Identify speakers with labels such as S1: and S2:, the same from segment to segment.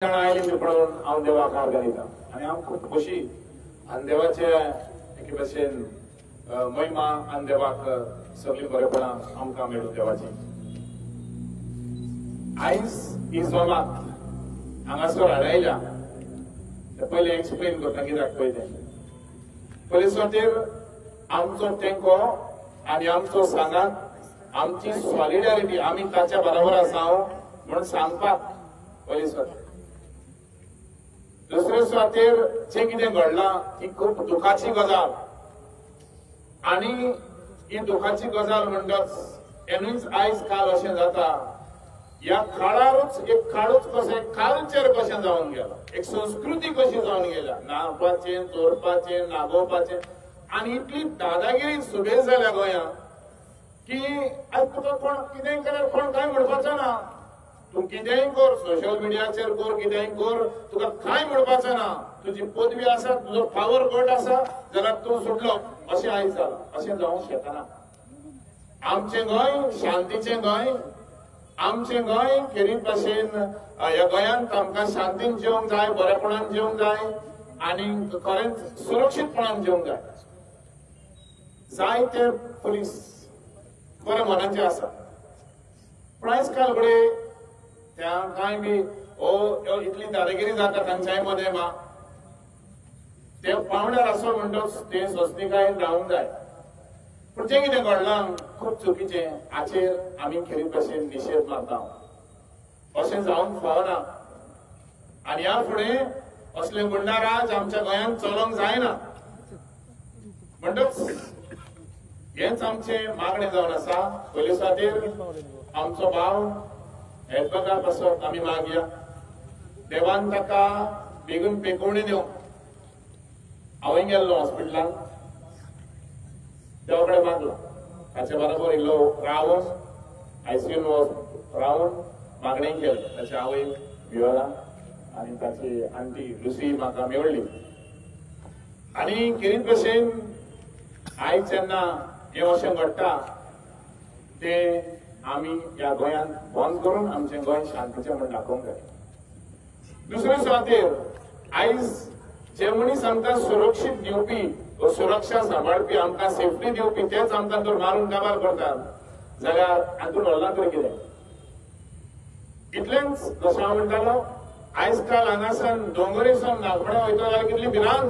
S1: Oily पडून हांव देवाक आर्गां आणि हांव खूब खोशी आनी देवाचे एके भशेन महिमा आनी देवाक सगळी बरेपणां आमकां मेळूं देवाची। आयज इस्वामाक हांगासर हाडयल्या ते पयलीं एक्सप्लेन करता कित्याक पयले सुवातेर आमचो तेंको आनी आमचो सांगात आमची सॉलिडारिटी आमी ताच्या बरोबर आसा म्हणून सांगपाक पयले सुवातेर। दुसरे सुवातेर जे कितें घडलां ती खूब दुखाची गजाल आनी ही दुखाची गजाल म्हणटाच एनुच आयज काल अशें जाता। ह्या काळारूच एक काळूच कशें एक कल्चर कशें जावन गेला, एक संस्कृती कशी जावन गेल्या, नाचपाचें चोरपाचें नागोवपाचें आनी इतली दादागिरी सुबेज जाल्या गोंयांत की आयज तुका कोण कितेंय केल्यार कोण कांय म्हणपाचो ना। तू कितेंय कर, सोशल मिडियाचेर कर, कितेंय कर, तुका कांय म्हणपाचें ना। तुजी पदवी आसा, तुजो पावर गट आसा जाल्यार तूं सुटलो अशें आयज जालां। अशें जावंक शकना। आमचें गोंय शांतीचें गोंय, आमचें गोंय खेरीत भाशेन ह्या गोंयांत आमकां शांतीन जिवंक जाय, बरेपणान जिवंक जाय आनी खरेंच सुरक्षीतपणान जिवंक जाय। जायते पुलीस बरे मनाचे आसा पूण आयज काल फुडें त्या कांय बी इतली दादागिरी जाता तांच्याय मदें मा ते पावण्यार आसो म्हणटच ते स्वस्तिकायेन रावूंक जाय। पूण जें कितें घडलां खूब चुकीचें, हाचेर आमी खेरीत भाशेन निशेध मारता। अशें जावंक फावना आनी ह्या फुडें असले गुंडाराज आमच्या गोंयांत चलोंक जायना म्हणटच हेच आमचें मागणें जावन आसा। पयले सुवातेर आमचो भाव हेल्पका पासत आमी मागया, देवान ताका बेगीन पेकोवणी दिवं। हांवूय गेल्लो हॉस्पिटलांत, देवा कडेन मागलो, ताचे बरोबर इल्लो रावन आयसीयून रावन मागणी केली। ताचे आवय भियोला आनी ताची आंटी लुसी म्हाका मेवळ्ळी आनी खेरीत भशेन आयज जेन्ना हें अशें घडटा ते आमी ह्या गोंयांत बंद करून आमचें गोंय शांतीचें म्हूण दाखोवंक जाय। दुसरे सुवातेर आयज जे मनीस आमकां सुरक्षीत दिवपी वा सुरक्षा सांबाळपी आमकां सेफ्टी दिवपी तेच आमकां जर मारून काबार करतात जाल्यार हातूंत व्हडलां तरी कितें। इतलेंच जशें हांव म्हणटालो आयज काल हांगासान दोंगरेसान नागपड्या वयता जाल्यार कितली भिरांत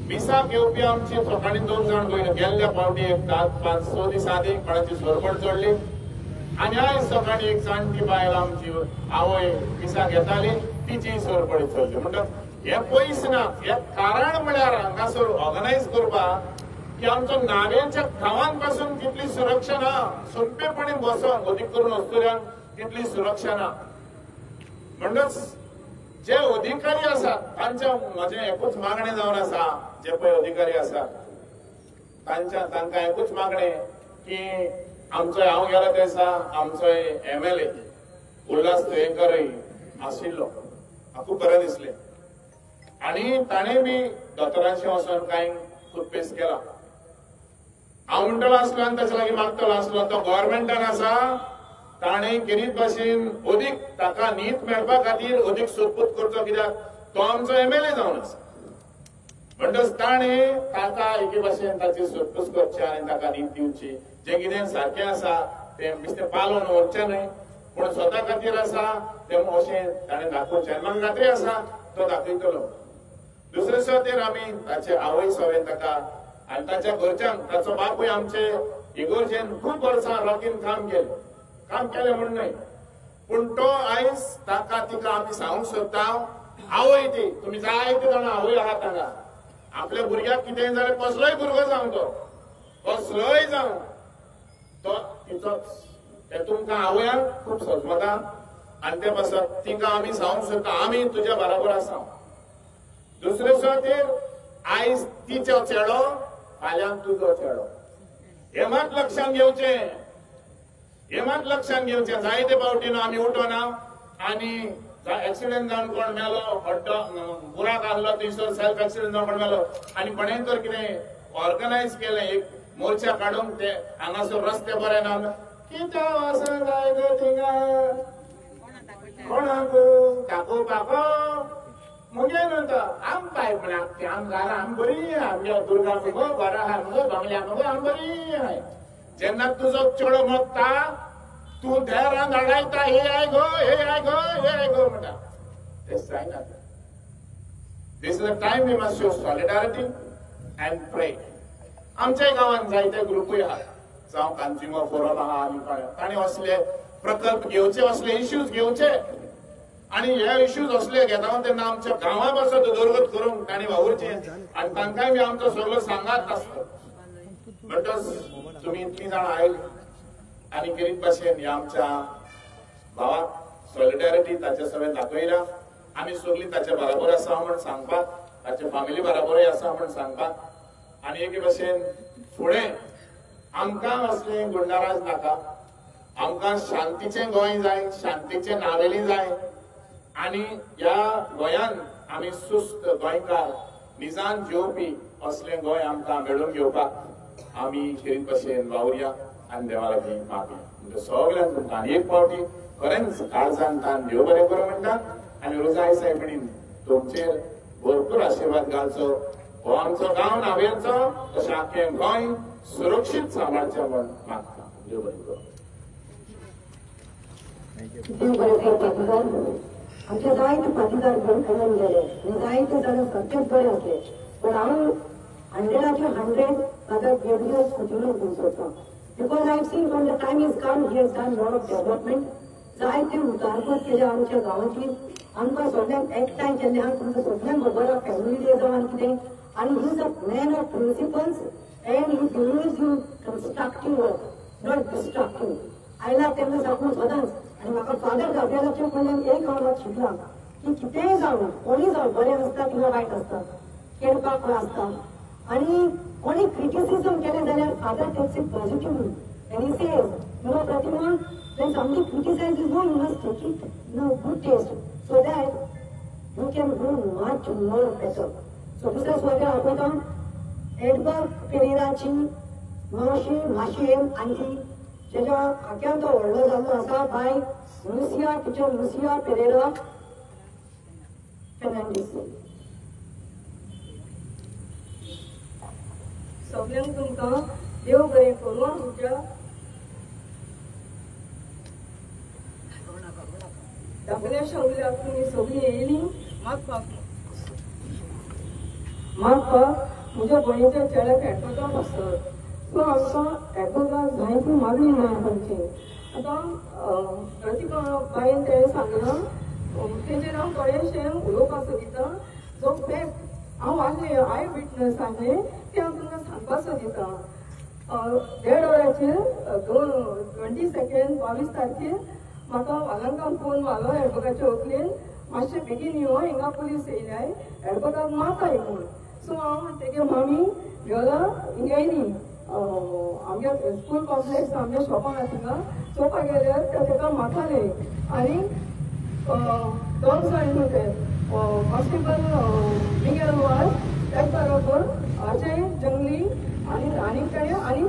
S1: मिसाक येवपी आमची सकाळीं 2 जाण पयलीं गेल्ल्या फावटी एक 5-6 दीस आदी कोणाची सोरपड चडली आनी आयज सकाळीं एक जाणटी बायल आमची आवय मिसाक येताली तिची सोरपडी चडली। म्हणटच हे पयस ना, हे कारण म्हळ्यार हांगासर ऑर्गनायज करपाक की आमचो नावेच्या गांवांत पासून तितली सुरक्षा ना, सोंपेपणी बसोंक अदीक करून वस्तुऱ्यांक तितली सुरक्षा ना। म्हणटच जे अधिकारी आसात तांच्या म्हजें एकूच मागणें जावन आसा, जे पळय अधिकारी आसात तांकां एकूच मागणें की आमचो हांव गेलो त्या दिसा आमचो MLA उल्हास तुयेंकरय आशिल्लो, म्हाका खूब बरें दिसलें आनी ताणें बी दोतोरांशी वचोन कांय टूथपेस्ट केला। हांव म्हणटलो आसलो आनी ताचे लागीं मागतलो आसलो, तो गव्हर्मेंटान आसा, ताणें खेरीत भाशेन अदीक ताका न्हीद मेळपा खातीर अदीक सोदपूत करचो, कित्याक तो आमचो MLA जावन आसा। म्हणटच ताणें ताका एके भाशेन ताची सोदपूत करची आनी ताका न्हीद दिवची। जें कितें सारकें आसा तें बेश्टें पालोवन व्हरचें न्हय पूण स्वता खातीर आसा तें अशें ताणें दाखोवचें। म्हाका खात्री आसा तो दाखयतलो। दुसरे सुवातेर आमी ताचे आवय सवेन ताका आनी ताच्या घरच्यांक, ताचो बापूय आमचे इगोर्जेन खूब वर्सां रॉकीन काम केलें म्हूण न्हय पूण तो आयज ताका तिका आमी सांगूंक सोदता, आवय ती तुमी जायते जाणां आवय आहात हांगा, आपल्या भुरग्याक कितेंय जाल्यार कसलोय भुरगो जावं तो कसलोय जावं तो तिचोच, ते तुमकां आवयांक खूब सजमता आनी ते पासत तिका आमी सांगूंक सोदता आमी तुज्या बरोबर आसा। दुसरे सुवातेर आयज तिचो चेडो फाल्यां तुजो चेडो, हें मात लक्षांत घेवचें, हें मात लक्षांत घेवचें। जायते फावटीन आमी उठोना आनी एक्सिडेंट जावन कोण मेलो, हड्डो बुराक आहलो थंयसर सेल्फ एक्सिडेंट जावन कोण मेलो आनी कोणें तर कितें ऑर्गनायज केलें एक मोर्चा काडूंक ते हांगासर रस्ते बरे ना कित्याक वचूंक जाय गो थिंगा कोणाक दाखोवपाक मुगे नंतर आम पाय म्हणा आम घरा आम बरी आमच्या दुर्गा मुगो घरा आहा मुगो बंगल्या मुगो आम बरी आहे जेन्ना तुजो चेडो मोगता तू देरान अडायता हे आय गो हे आय गो हे आय गो म्हणटा तेच जायना this is a time we must show solidarity and pray आमच्या गावात जायते ग्रुपूय आहात जावं कन्झ्युमर फोरम आहा आनी ताणी असले प्रकल्प घेवचे असले इश्यूज घेवचे आणि हे इश्यूज असले घेता तेन्ना आमच्या गांवा पासून दोरगत करून ताणी वावरचे आणि तांकांय बी आमचो सगळो सांगात आसता म्हणटच तुम्ही इतली जाण आयली आणि गरीब भाशेन ह्या आमच्या भावाक सॉलिडारिटी ताचे सगळे दाखयला आमी सगळी ताचे बराबर आसा म्हण सांगपाक ताचे फॅमिली बराबरूय आसा म्हण सांगपाक आणि एके भाशेन फुडें आमकां असले गुंडाराज नाका आमकां शांतीचें गोंय जाय शांतीचें नावेली जाय आणि ह्या गोंयान आमी सुस्त गोंयकार निजान जेवपी असले गोंय आमकां मेळून घेवपाक आमी खेरीत भाशेन वावुरया आणि देवा लागीं मागया म्हणजे सगळ्यांक म्हणटा आनी एक फावटी खरेंच काळजान तान देव बरें करूं म्हणटा आनी रोजाय सायबिणीन तुमचेर भरपूर आशिर्वाद घालचो हो आमचो गांव नावेलचो तशें आख्खें गोंय सुरक्षीत सांबाळचें म्हण मागता देव बरें करूं
S2: देव बरें करपाक आमचे जायते पाटीदार घडून गेले आनी जायते जाण सगळेच बरे आसले पण हांव 100चे 100 ताका गेडूच कंटिन्यू करूंक सोदता because I've seen from the time he's come, he has done a lot of development. जायते उदारपत केले आमच्या गांवाची आमकां सगळ्यांक एकठांय केल्ले आहा तुमकां सगळ्यांक खबर आहा फॅमिली डे जावन कितें आनी he is a man of principles and he believes in constructive work not destructive आयला तेन्ना साकून सदांच आनी म्हाका फादर गाब्रिएलाच्या कडल्यान एक हांव शिकला की कितेंय जावं कोणी जावं बरें आसता किंवा वायट आसता खेळपाक आसता आणि कोणी क्रिटिसिझम केले जाल्यार father takes it positively and he says you know Pratima when somebody criticizes you, you must take it in a good taste so that you can do much more better. So दुसऱ्या सुवातेर आपयता Edward पेरेराची माशेम aunty जेच्या खाक्यान तो व्हडलो जाल्लो आसा by Lucia teacher Lucia Pereira Fernandes. सगळ्यांक तुमकां देव बरें करूं. तुमच्या धाकल्या शौल्याक तुमी सगळीं येयली मागपाक म्हज्या भयणीच्या चेड्याक एडवोकाक आसत सो आमकां एडवोकाक जायती मागणी मेळपाची. आतां प्रतिभा बायन तें सांगलां तेजेर हांव थोडेशें उलोवपाक सोदिता. जो फॅक्ट हांव आसले आय विटनस आसले ते हांव तुमकां सांगपाक सोदिता. 1.5 वरांचेर 22 तारखेर म्हाका वालांकान फोन मारलो एडवोकाच्या वकलेन मातशें बेगीन यो हिंगा पुलीस येयल्याय एडवोकाक मारताय म्हूण. सो हांव म्हणटकीर मामी गेला हिंगा येयली आमच्या स्कूल कॉम्प्लेक्स आमच्या शॉपान आसा थिंगा चोवपाक गेल्यार ते ताका मारताले आनी दोन जाण ते कॉन्स्टेबल मिगेल वाज त्याच बरोबर अजय जंगली आनी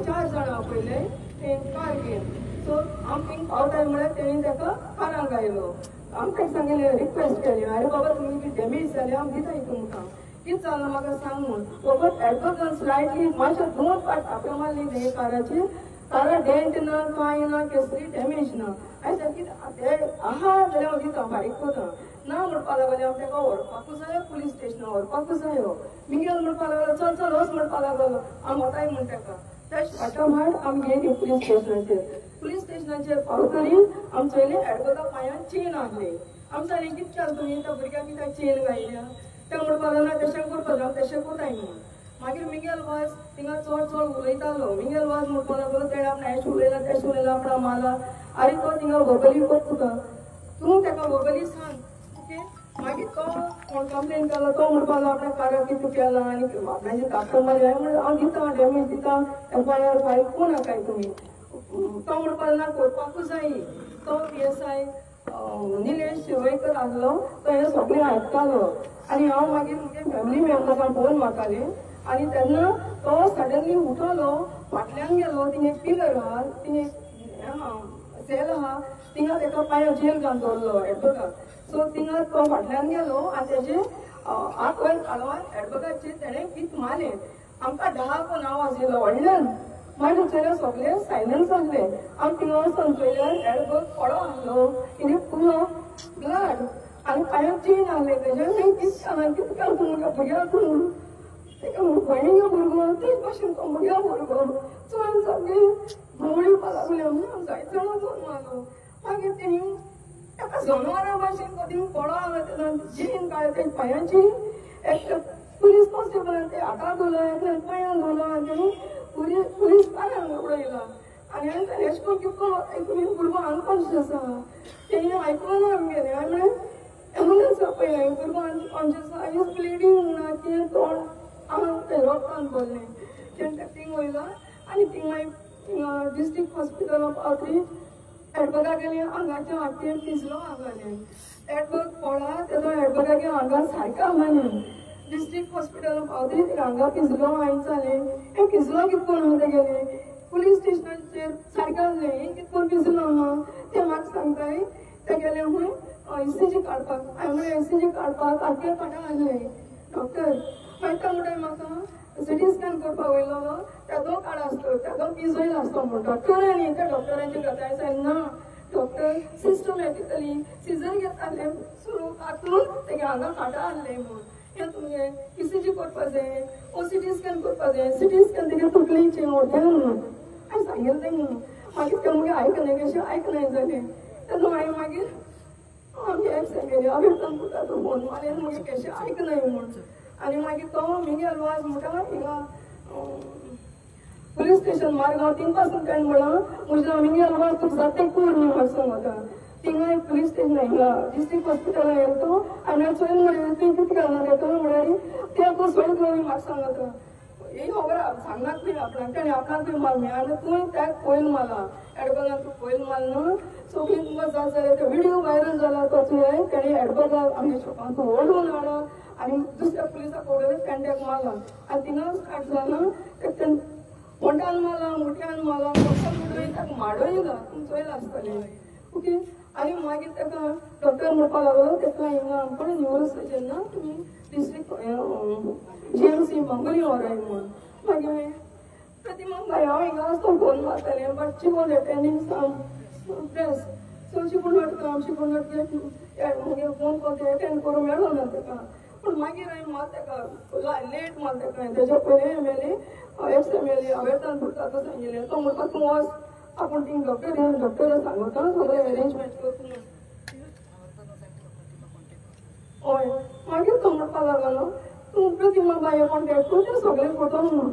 S2: 4 जाणां आपयले ते कार घेवन. सो आम थिंग पावताय म्हळ्यार तेणी ताका कारांक गायलो. आमकां सांगिल्लें रिक्वेस्ट केली अरे बाबा तुमी कितें डॅमेज जाले हांव दिताय तुमकां कितें जालें म्हाका सांग म्हूण. फकत एडवोकान स्लायटली मातशें 2 पार्ट आपल्या मारली न्ही काराचेर. कारा डेंट ना कांय ना कसली डॅमेज ना. हांवें सांग कितें आहा जाल्यार हांव दिता फारीक कोता ना म्हणपा लागले हांव ताका व्हरपाकूच जाय पुलीस स्टेशनार व्हरपाकूच जायो. मिगेल म्हणपा लागलो चल चल वच म्हणपा लागलो हांव वताय म्हण ताका. तेच फाटाफाट आमी गेली पुलीस स्टेशनाचेर. पुलीस स्टेशनाचेर पावतरी आमी चोयलें एडवोका पांयान चेन आहली. आमी सांगलें कितें केलें तुमी त्या भुरग्याक कित्याक चेन गायल्या. ते म्हणपा लागलो तशें करपाक हांव तशें कोताय म्हूण. मागीर मिगेल वाज थिंगा चड उलयतालो. मिगेल वाज म्हणपा लागलो तेणे आपणें हें उलयला तेशें उलयला आपणा मारला. अरे तो थिंगा वगली कोत तुका तूं ताका वगली सांग ओके. मागीर तो कोण कंप्लेन केलो तो म्हणपा लागलो आपल्या काराक कितें केलां आनी आपणाचें कास्टमर जाय म्हणून हांव दिता डॅमेज दिता एफआयआर फायल कोण नाकाय तुमी. तो म्हणपा ना करपाकूच जाय. तो PSI निलेश शिवयकर आसलो तो हें सगळें आयकतालो आनी हांव मागीर म्हजे फॅमिली मेंबर्सांक फोन मारतालें आनी तेन्ना तो सडनली उठलो फाटल्यान गेलो. तिने पिलर आहा तिने सेल आहा थिंगा तेका पांय जेल घालून दवरलो एडवोकाक सो थिंगा तो फाटल्यान गेलो आनी तेजे हात वयर काडून एडवोकाचे तेणें कित मारलें आमकां 10 आवाज येयलो व्हडल्यान मागीर चले सगळे सायलन्स जाले आमी थिंगा वचून पयल्यार एडवोक पडो आहलो इने फुलो ब्लड आनी पांयाक चेन आहले तेजे हांवें कित केलें तुमकां भुरग्याक तेका भयणीचो भुरगो तेच भाशेन तो भुरग्या भुरगो सो आमी सगळे भोंवळीवपा लागले आमी जायत जाणां फोन मारलो मागीर तेणी ताका जनावरां भाशेन कधी पडो आहलो तेन्ना चेन काडले तेजे पांयाची एक पुलीस कॉन्स्टेबलान ते हाताक धरलो एकल्यान पांयान धरलो आनी तेणी पुलीस कारान उडयला आनी हांवें तेणें अशें करून कितलो तुमी भुरगो अनकॉन्शियस आहा तेणी आयकलो ना आमगेलें हांवें म्हळें एम्बुलन्स आपयलें भुरगो अनकॉन्शियस आहा इज ब्लिडींग म्हणून कितें तोंड हांव तें रोगटान भरलें तेन्ना थिंग वयलो आनी थिंग मागीर थिंगा डिस्ट्रिक्ट हॉस्पिटलान पावतरी एडवोका गेली आंगाच्या हातीन पिजलो आंगाने एडवोक पडला तेदो एडवोकागे आंगार सारकें आंगाने डिस्ट्रिक्ट हॉस्पिटलान पावतरी तेका आंगा पिजलो हांवें जालें हें पिजलो कितकोन आहा तेगेलें पुलीस स्टेशनाचेर सारकें आहलें हें कितकोन पिजलो आहा तें म्हाका सांगताय तेगेलें हूंय ECG काडपाक हांवें म्हळें ECG काडपाक आरके काडा आहलें डॉक्टर मागीर तो म्हणटा म्हाका सिटी स्कॅन करपाक वयलो तेदो काड आसलो तेदो पिजयलो आसलो म्हण डॉक्टरांनी त्या डॉक्टरांची गजाय जाय ना डॉक्टर सिस्टमॅटिकली सिजर घेताले सुरू हातून तेगे हांगा काटा आहलें म्हूण हें तुमगे ECG करपाक जाय OCT स्कॅन करपाक जाय सिटी स्कॅन तेगे तकलीचें व्हरता म्हणून हांवें सांगिल्लें तेंगे मागीर ते मुगे आयकनाय कशें आयकनाय जालें तेन्ना हांवें मागीर आमगे एक्शन गेली हांवें पुता तो फोन मारलें मुगे कशें आयकनाय म्हूण आनी मागीर तो मिगेल वाज म्हणटा हिंगा पुलीस स्टेशन मारगांव थिंग पासून तेणें म्हणला म्हज्या मिगेल वाज तुका जाता कूर न्ही वचूंक म्हाका थिंगा एक पुलीस स्टेशन हिंगा डिस्ट्रिक्ट हॉस्पिटलान येयलो तो आनी हांवें चोयन म्हणलें तुवें कितें केलां तेका म्हळ्यार ते तो सोय करून म्हाका सांगता ही खबर सांगनात तुवें आपणाक तेणें आपणाक तुवें मारलें आनी तुवें ताका पयलीं मारला एडवोकाक तूं पयलीं मारना सो की तुमकां जाय जाल्यार तो व्हिडियो व्हायरल जाला तो तुवें तेणें एडवोकाक आमच्या शॉपांत ओडून हाडला आनी दुसऱ्या पुलिसाक ओडून कॅन्टेक्ट मारला आनी थिंगा स्टार्ट जालां तेका मोट्यान मारला मोट्यान मारला मोट्यान ताका माडयला तुमी चोयलां आसतलें ओके आनी मागीर ताका डॉक्टर म्हणपाक लागलो ताका हिंगा आमकडे न्यूरो सर्जन ना तुमी डिस्ट्रिक्ट GMC मंगोली व्हराय म्हूण मागीर हांवें प्रतिमा बाय हांव हिंगा वचून फोन मारतालें but she was attending some press so she पूण मुगे फोन कॉल ते अटेंड करूं मेळो ना ताका पूण मागीर हांवें मात ताका लेट मात ताका हांवें तेज्या पयलीं MLA ex-MLA हांवें पुरता तो सांगिल्लें तो म्हणपाक तूं वच आपूण थिंग डॉक्टर सांगता सगळें अरेंजमेंट करता हय मागीर तो म्हणपाक लागलो तूं प्रतिमा बाय कॉन्टेक्ट कर तें सगळें कोता म्हणून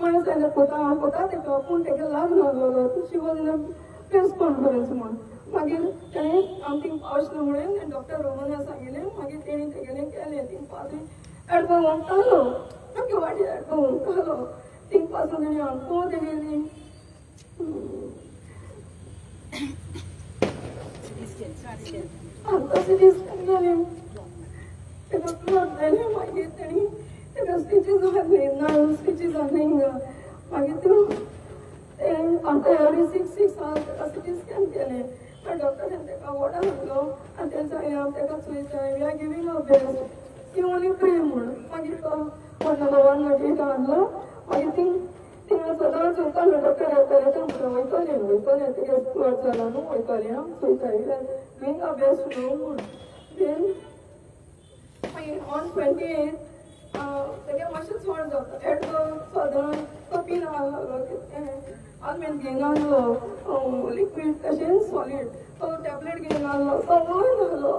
S2: मागीर सांगलें कोता हांव कोता ताका पूण ताका लाग नासलो शी वॉज इन प्रेस कॉन्फरन्स म्हूण मागीर तेणें हांव थिंग पावचलें म्हणून डॉक्टर रोमनाक सांगिल्लें मागीर तेणी तेगेलें केलें थिंग पावलें एडवोक वंकतालो मागीर वाटेर एडवोक वंकतालो थिंग पासून तेणी आमकां तेगेली आमकां सिटी स्कॅन गेलें तेका क्लॉट जालें मागीर तेणी तेका स्टिचीस घातली ना स्टिचीस घातली हिंगा मागीर त्यो आमकां एवरी 6 hours तेका सिटी स्कॅन केलें पण डॉक्टरान तेका वॉर्डान हाडलो आनी तें सांगलें हांव तेका चोयताय we are giving a best ती ओन्ली प्रे म्हूण मागीर तो व्हरलो 1 minute हाडलो मागीर थिंगा सदां चोयतालो डॉक्टर येताले तो म्हणटा वयतलें तेगे क्लॉट जाला न्हू वयतलें हांव चोयताय we are giving a best न्हू म्हूण देन मागीर ऑन 28 तेगे मातशें चड जाता एडवोक सदां कपीन आलमेन घेवन आहलो लिक्वीड तशें सॉलीड तो टॅबलेट घेवन आहलो तो वयर आहलो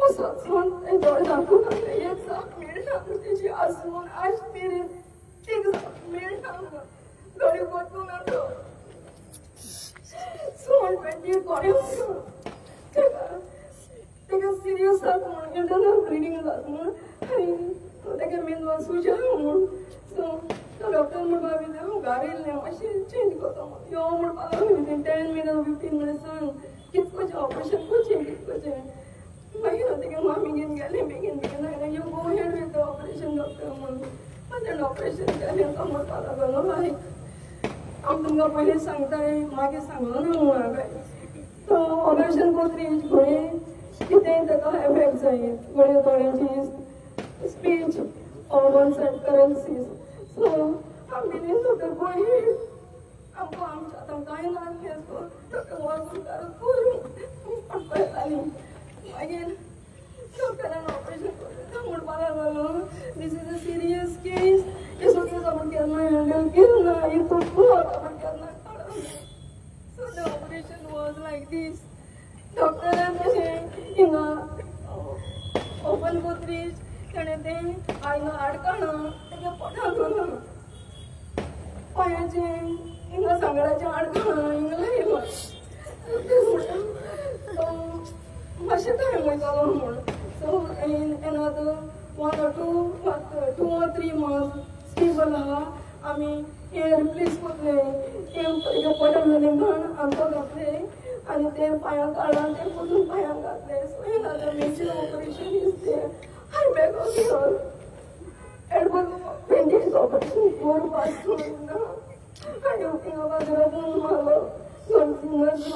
S2: असोन दोळे दाखोवन आहले एक जाप मेळना तेजी आसून आज मेरेन एक जाप मेळना दोळे बदलून आहलो सो ऑन 28 कोणें तेका सिरियस जाता म्हूण इंटरनल ब्लिडींग जाता म्हूण आनी तेका मेंदवाक सुजा म्हूण सो तो डॉक्टर म्हणपाक लागलो हांव घरा येयलें मातशें चेंज कोता म्हूण यो म्हणपाक लागलो विथीन 10 minutes 15 minutes सांग कितें करचें ऑपरेशन करचें कितें करचें मागीर हांव तेगे मामी घेवन गेलें बेगीन बेगीन you go head with the operation doctor म्हणून मागीर ऑपरेशन केलें तो म्हणपाक लागलो लायक हांव तुमकां पयलीं सांगताय मागीर सांगलो ना म्हूण हांवें तो ऑपरेशन कोत्रीच घोडे कितें ताका एफेक्ट जाय घोडे थोड्यांची speech organs and currencies so आमी डॉक्टर पळय आमकां आमच्या आतां कांय ना डॉक्टर वचून करून पळयताली मागीर डॉक्टरान ऑपरेशन करता म्हणपाक लागलो दीस इज अ सिरियस केस हे सगळें आपण केन्ना हँडल केन्ना हितून आपण केन्ना So the operation was like this. डॉक्टरान तशें हिंगा ओपन कोत्रीज ताणें तें हांगा आडकाणा तेच्या पोटांत घालून पांयाचें हिंगा सांगडाचें आडकाणा हिंगा लायलो मातशें टायम वयतालो म्हूण so in another 1 or 2 or 3 months stable आहा आमी हे रिप्लेस करतले ते पोटान घालून म्हण आमकां घातले आनी ते पांयांक काडून ते परतून पांयांक घातले so in other major operation is there I back of here Edward पेंडीस ऑपरेशन 4 पास करून आनी हिंगा बाजारात फोन मारलो दोन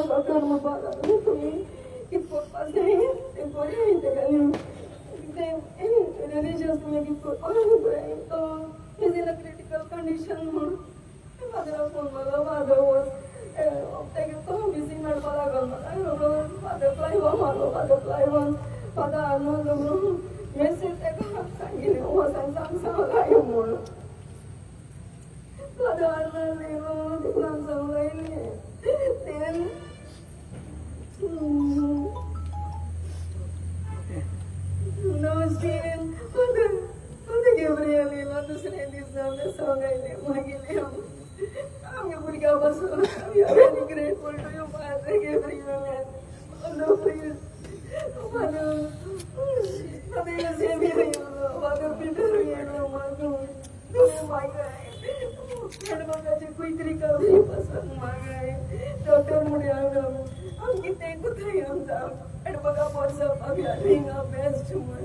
S2: डॉक्टर म्हणपाक लागलो तुमी कितें करपाक जाय तें बरें तेगेलें तें रिलिजियस तुमी कितें करपाक जाय तो is in a critical condition म्हूण फादराक फोन मारलो फादर वॉज तेगे तो बिजी मेळपाक लागलो फादर क्लायवान मारलो फादर क्लायवान फादर आर्नोल्ड म्हणून मेसेज तेका सांगिल्लें वचून सांग लाय म्हूण फादर आर्नोल्ड येयलो तितून सांग लायलें देन नमस्ते फादर गेब्रियल येयलो दुसरे दीस आमी सांगलें मागीर आमगे भुरग्यां पासून we are very grateful to you father Gabriel no please father युसेफीर येयलो फादर पिटर येयलो मागाय एडवोकेटाची कुयतरी कवरी पासून मागाय डॉक्टर म्हणून आम कितें कोताय आमचा एडवोकेट व्हॉट्सअप आमी आर डुइंग आवर बेस्ट म्हूण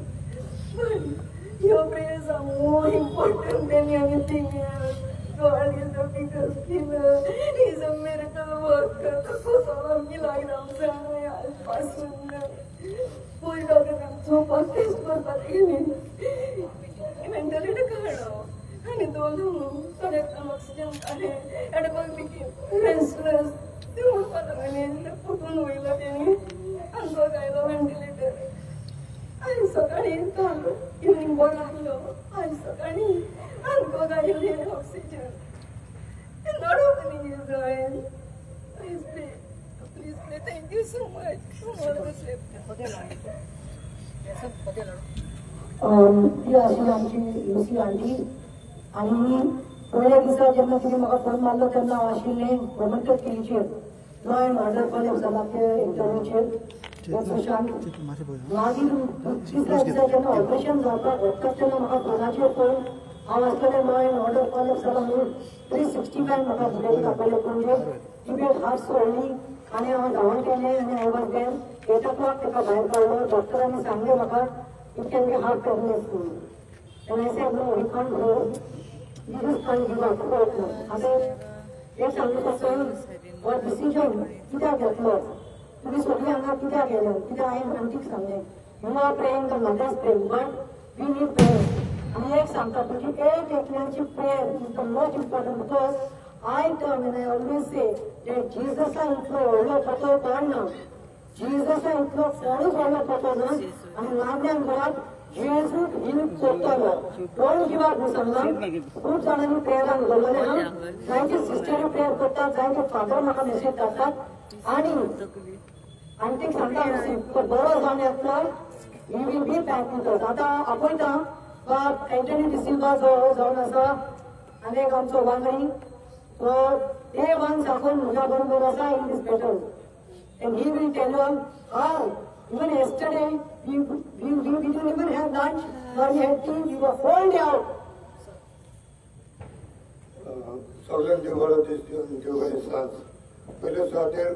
S2: your prayers are more important than anything else. God is the biggest healer. He is a miracle worker. Kosovo milagram zane आजपासून कोई डॉक्टर झोपाक टेस्ट करपाक गेली व्हेंटिलेटर काडलो आनी दोन थोडे ऑक्सिजन काडले एडवोकेट बिकेम रेस्टलेस ते म्हणपाक लागले फुटून वयलो तेणी आमकां गायलो व्हेंटिलेटर आज सकाळी कालो इवनिंग बरो लागलो आज सकाळी आमकां गायले ऑक्सिजन नॉट ओपनिंग हिज आयज please play thank you so much
S3: ती आशिल्ली आमची लुसी आंटी आनी पयल्या दिसा जेन्ना तिणें म्हाका फोन मारलो तेन्ना हांव आशिल्लें गोमंतक टिवीचेर लॉ एंड ऑर्डर कॉलेज जाला ते इंटरव्यूचेर मागीर तिसऱ्या दिसा जेन्ना ऑपरेशन जावपाक वचता तेन्ना म्हाका फोनाचेर फोन हांव आसलेलें लॉ एंड ऑर्डर कॉलेज जाला म्हणून 365 म्हाका बुलेट दाखयलें पणजे टिबेट हार्ट सोडली आनी हांव धांवून गेलें आनी हांव वॉज देर 8 o'clock ताका भायर काडलो डॉक्टरांनी सांगलें म्हाका इट कॅन बी हार्ट पेरलेस म्हणून आनी I said no we can't go you just can't give up आतां एक सांगू पडटा हो डिसिजन कित्याक घेतलो तुमी सगळीं हांगा कित्याक गेले कित्याक हांवें आमटीक सांगलें you are praying the mothers praying but we need prayer आनी एक सांगता तुजी एक एकल्यांची prayer is the most important because I turn and I always say that जीजसा इतलो व्हडलो पतो काडना जीजसा इतलो कोणूच व्हडलो पतो ना आनी नागल्यान घरात जेजू हिल करतलो कोण जिवाक न्हू सांगना खूब जाणांनी प्रेयरान घाललेलें हा जायते सिस्टरी प्रेयर करतात जायते फादर म्हाका मेसेज धाडटात आनी आंटीक सांगता बरो जावन येतलो he will be back with us आतां आपयता एंटनी डिसिल्वा जो जावन आसा आनी एक आमचो वांगडी तो डे 1 साकून म्हज्या बरोबर आसा in this battle and he will tell you how even yesterday we didn't even have lunch but we had tea we were whole day out
S4: सगळ्यांचे बरो दीस दिवन बरें सांज पयले सुवातेर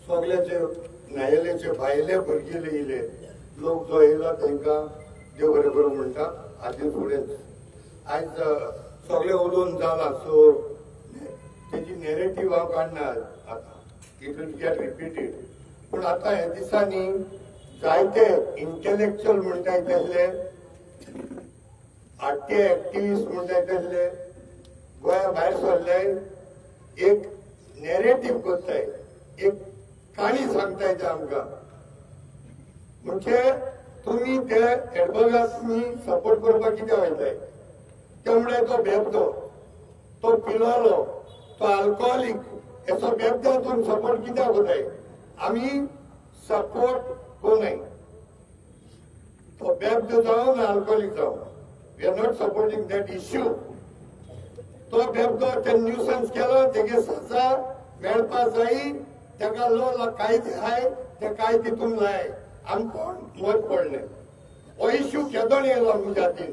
S4: सगळ्यांचे न्यायालयाचे भायले भुरगे येयले लोक जो येयला तांकां देव बरें करूं म्हणटा हाचे फुडेंच आयज सगळे उलोवन जाला सो तेजी नेरेटीव हांव काडना आतां इट वील गेट रिपिटेड पूण आता ह्या दिसांनी जायते इंटेलेक्च्युअल म्हणटा तसले आर्टी एक्टिविस्ट म्हणटा तसले गोंया भायर सरले एक नॅरेटिव्ह करताय, एक काणी सांगताय ते आमकां. म्हणजे तुम्ही ते एडबगाक तुम्ही सपोर्ट करपाक कितें वयताय? त्यामुळे तो बेबदो, तो पिलोलो, तो अल्कोहोलिक हेचो बेबद्या तुम्ही सपोर्ट कित्याक करताय? आमी सपोर्ट कोनाय. तो बेबदो जावन अल्कोहोलिक जावन, we are not supporting that issue. तो बेबदो ते न्यूसन्स केलो, तेगे सजा मेळपा जायी, तेका लो कायदे आहाय ते कायद्यातून लाय. आमकां मत पडलें. हो इश्यू केदोन येयलो म्हज्या हातीन.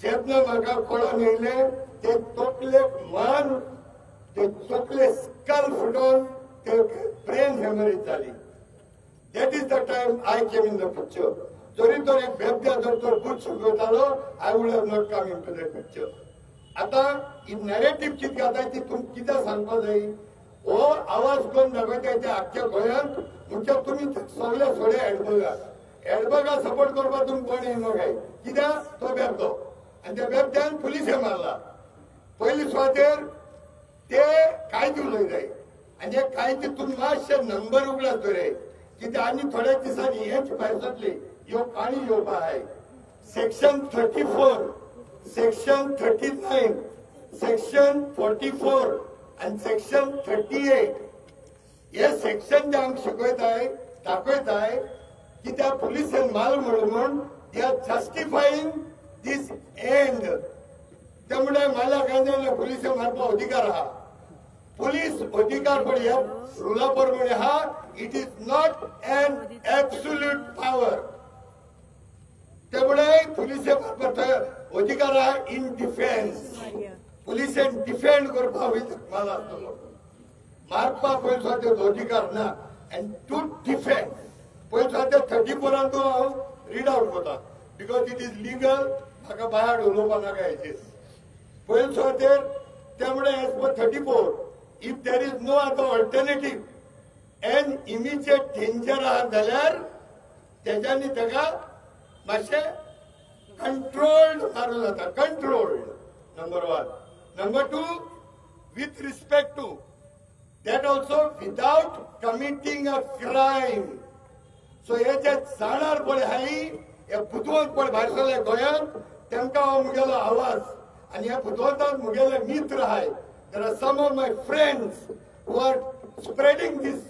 S4: जेन्ना म्हाका कळोन येयलें ते तकले मान, ते तकले स्कल फुटोन ते ब्रेन हेमरेज जाली. That is the time I came in the picture. जरी तो एक बेबद्या जर तो good शिकवतालो, I would have not come into that picture. आता ही नॅरेटिव्ह कितें आतां ती तुमकां कितें सांगपाक जाय? हो आवाज कोण दाखयताय ते आख्ख्या गोंयांत म्हणजे तुम्ही सगळे सोडे एडबगा सपोर्ट करपाक तुमी कोण येयनो काय? कित्याक तो बेबदो आनी त्या बेबद्यान पुलिशे मारला. पयली सुवातेर ते कायदे उलयताय आनी हे कायद्यातून मातशे नंबर उगडात रे, कित्याक आनी थोड्या दिसांनी हेच भायर सरतली ह्यो काणी येवपा आहाय. सेक्शन 34, सेक्शन 39, सेक्शन 44 आणि सेक्शन 38 हे सेक्शन जे आमकां शिकयताय दाखयताय की त्या पुलिसेन माल म्हणून दे आर जस्टिफाईंग दीस एंड. त्यामुळे मला काय पुलिसे मारपा अधिकार आहा. पुलिस अधिकार पण ह्या रुला प्रमाणे हा. It is not an absolute power. त्यामुळे पुलिसे मारपाचो अधिकार आहा इन डिफेन्स. पुलिसेन डिफेंड करपा मला आसतलो. मारपा पयसो तो अधिकार ना. एंड टू डिफेंड पयसो 34 हांव रीड आउट करता बिकॉज इट इज लिगल. म्हाका भायर उलोवपा नाका हेचेर. पयसो त्यामुळे as per 34 if there is no other alternative an immediate danger आहा जाल्यार तेज्यांनी तेका मातशें कंट्रोल्ड मारूं जाता. Controlled number 1. Number 2, with respect to that also without committing a crime. So हे जे जाणार पळय हाली हे बुधवंत पळय भायर सरले गोंयांत तेमकां हो मुगेलो आवाज आनी ह्या बुधवंतांत मुगेले मित्र आहाय. There are some of my friends who are spreading these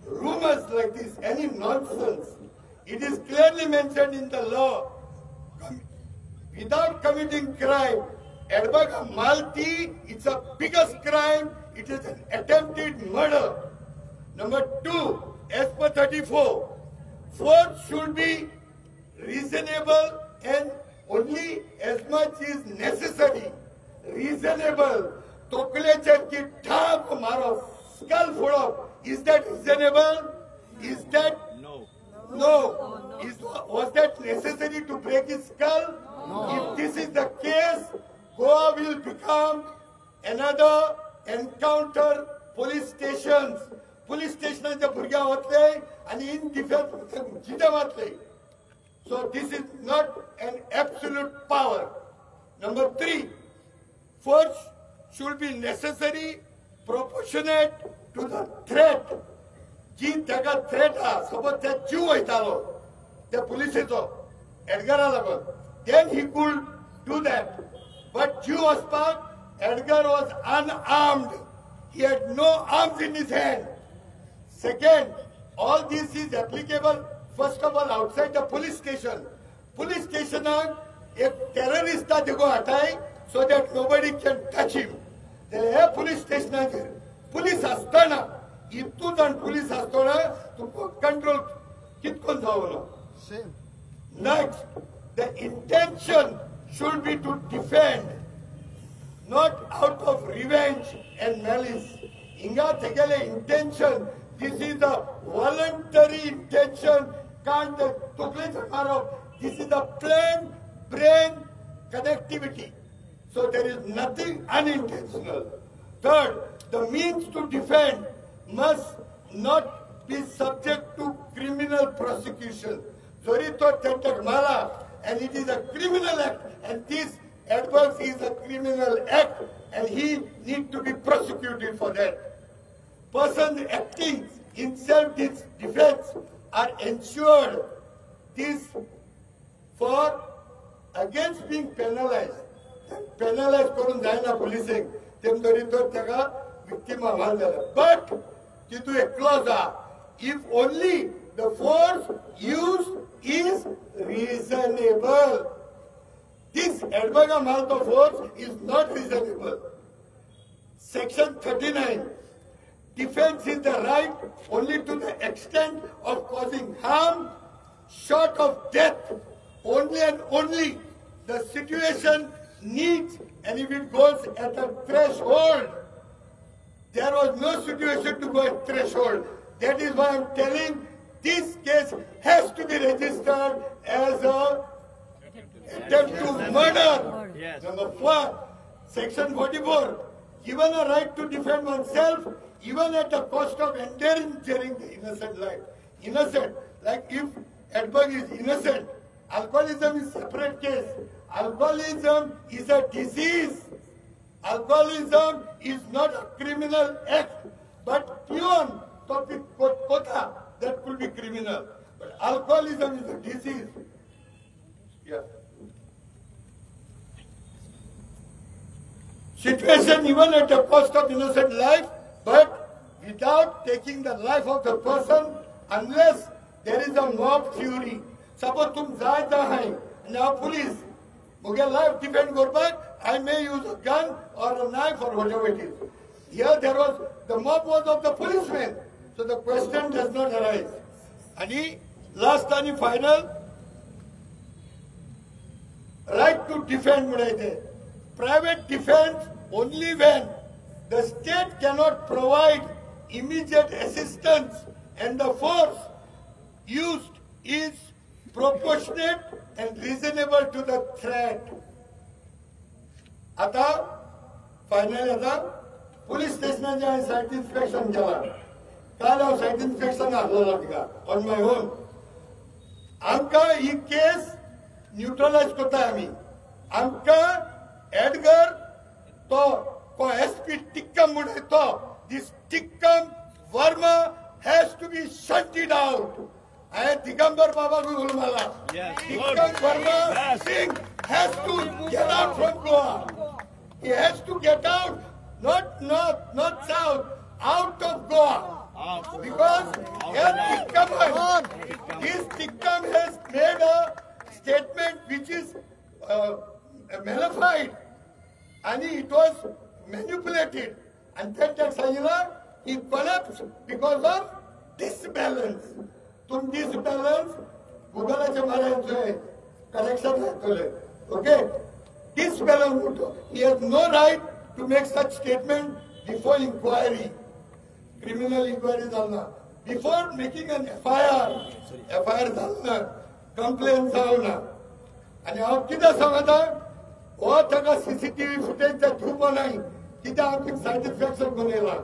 S4: rumors like this, any nonsense. It is clearly mentioned in the law, without committing crime. Edbaga Malti, it's a biggest crime. It is an attempted murder. Number 2, as per 34, force should be reasonable and only as much is necessary. Reasonable. Toklecher ki thap maro, skull फोड़ो. Is that reasonable? Is that no? Was that necessary to break his skull? No. If this is the case, Goa will become another encounter police stations. Police stations भुरग्या वतले आणि in defence जिते वतले. So this is not an absolute power. Number 3, force should be necessary, proportionate to the threat. जी तेका threat हा, suppose ते जीव वयतालो त्या पुलिसेचो एडगरा लागून, then he could do that. But Jew was part, Edgar was unarmed. He had no arms in his hand. Second, all this is applicable, first of all, outside the police station. Police station a terrorist go attack so that nobody can touch him. The police station police astana, ittudan police astana to control kitkon zavano. Next, the intention should be to defend, not out of revenge and malice. Inga tegele intention, this is a voluntary intention, can't this is a planned brain connectivity. So there is nothing unintentional. Third, the means to defend must not be subject to criminal prosecution. Jori to tentak mala, and it is a criminal act, and this Edwards is a criminal act, and he need to be prosecuted for that. Persons acting in self-defense are ensured this for against being penalized. Penalized करून जायना policing. तेम तरी तो तेका victim आव्हान जाला. But तितू एक clause हा. If only the force used is reasonable. This Edberga Malta force is not reasonable. Section 39. Defense is the right only to the extent of causing harm, short of death. Only and only the situation needs, and if it goes at a threshold, there was no situation to go at threshold. That is why I am telling this case has to be registered as a attempt to murder.
S5: Yes.
S4: Number 4, Section 44, given a right to defend oneself, even at the cost of endangering the innocent life. Innocent, like if Edberg is innocent, alcoholism is a separate case. Alcoholism is a disease. Alcoholism is not a criminal act, but beyond topic quota, that could be criminal. But alcoholism is a disease. Yeah. Situation even at the cost of innocent life, but without taking the life of the person, unless there is a mob fury. Suppose tum zaita hai, now police, muge life defend korban, I may use a gun or a knife or whatever it is. Here there was, the mob was of the policemen, so the question does not arise. And last and final, right to defend mudaite. Private defense only when the state cannot provide immediate assistance and the force used is proportionate and reasonable to the threat. आता finally आता police स्टेशनाचे हांवें सायट inspection केलां. काल हांव सायट inspection आसलेलो तिका on my on. आमकां ही केस न्यूट्रलायज कोत्ताय आमी. आमकां एडगर तो को एसपी टिक्कम म्हणून तो this Tikkam Verma has to be shunted out. हांवें दिगंबर बाबाक उलयला. टिक्कम Verma Singh has to get out from Goa. He has to get out, not north, not south, out of Goa. Because this Tikkam has made a statement which is malified, and it was manipulated. And then that Sayila, he collapsed because of disbalance. Tum disbalance, Google has correction. Okay? This fellow, he has no right to make such statement before inquiry. Criminal inquiry dalna. Before making an FIR dalna, complaint dalna. And how kida samada, o taka CCTV footage ta thupa nahi, kida aapki satisfaction gunela.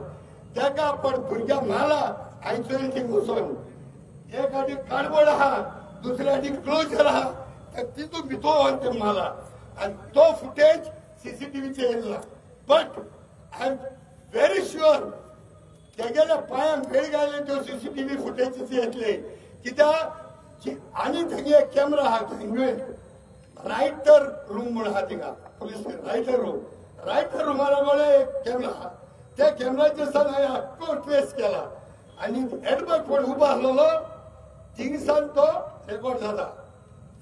S4: Taka par durga mala, isolating uson. एक आधी cardboard हा, दुसऱ्या आधी closure हा. तिथून भितो आणते मला आणि तो फुटेज सीसीटीव्हीचे येईल. But I am very sure त्याच्या पायान वेळ घाले तो सीसीटीव्ही फुटेज येतले कित्याक आणि थंय एक कॅमेरा हा थंय रायटर रूम म्हणून हा थिंगा पुलीस रायटर रूमाला एक कॅमेरा हा. त्या कॅमेराचे सन हांवें आख्खो ट्रेस केला आणि एडवर्ड पण उबो आसलेलो थिंगसान तो रेकॉर्ड जाता.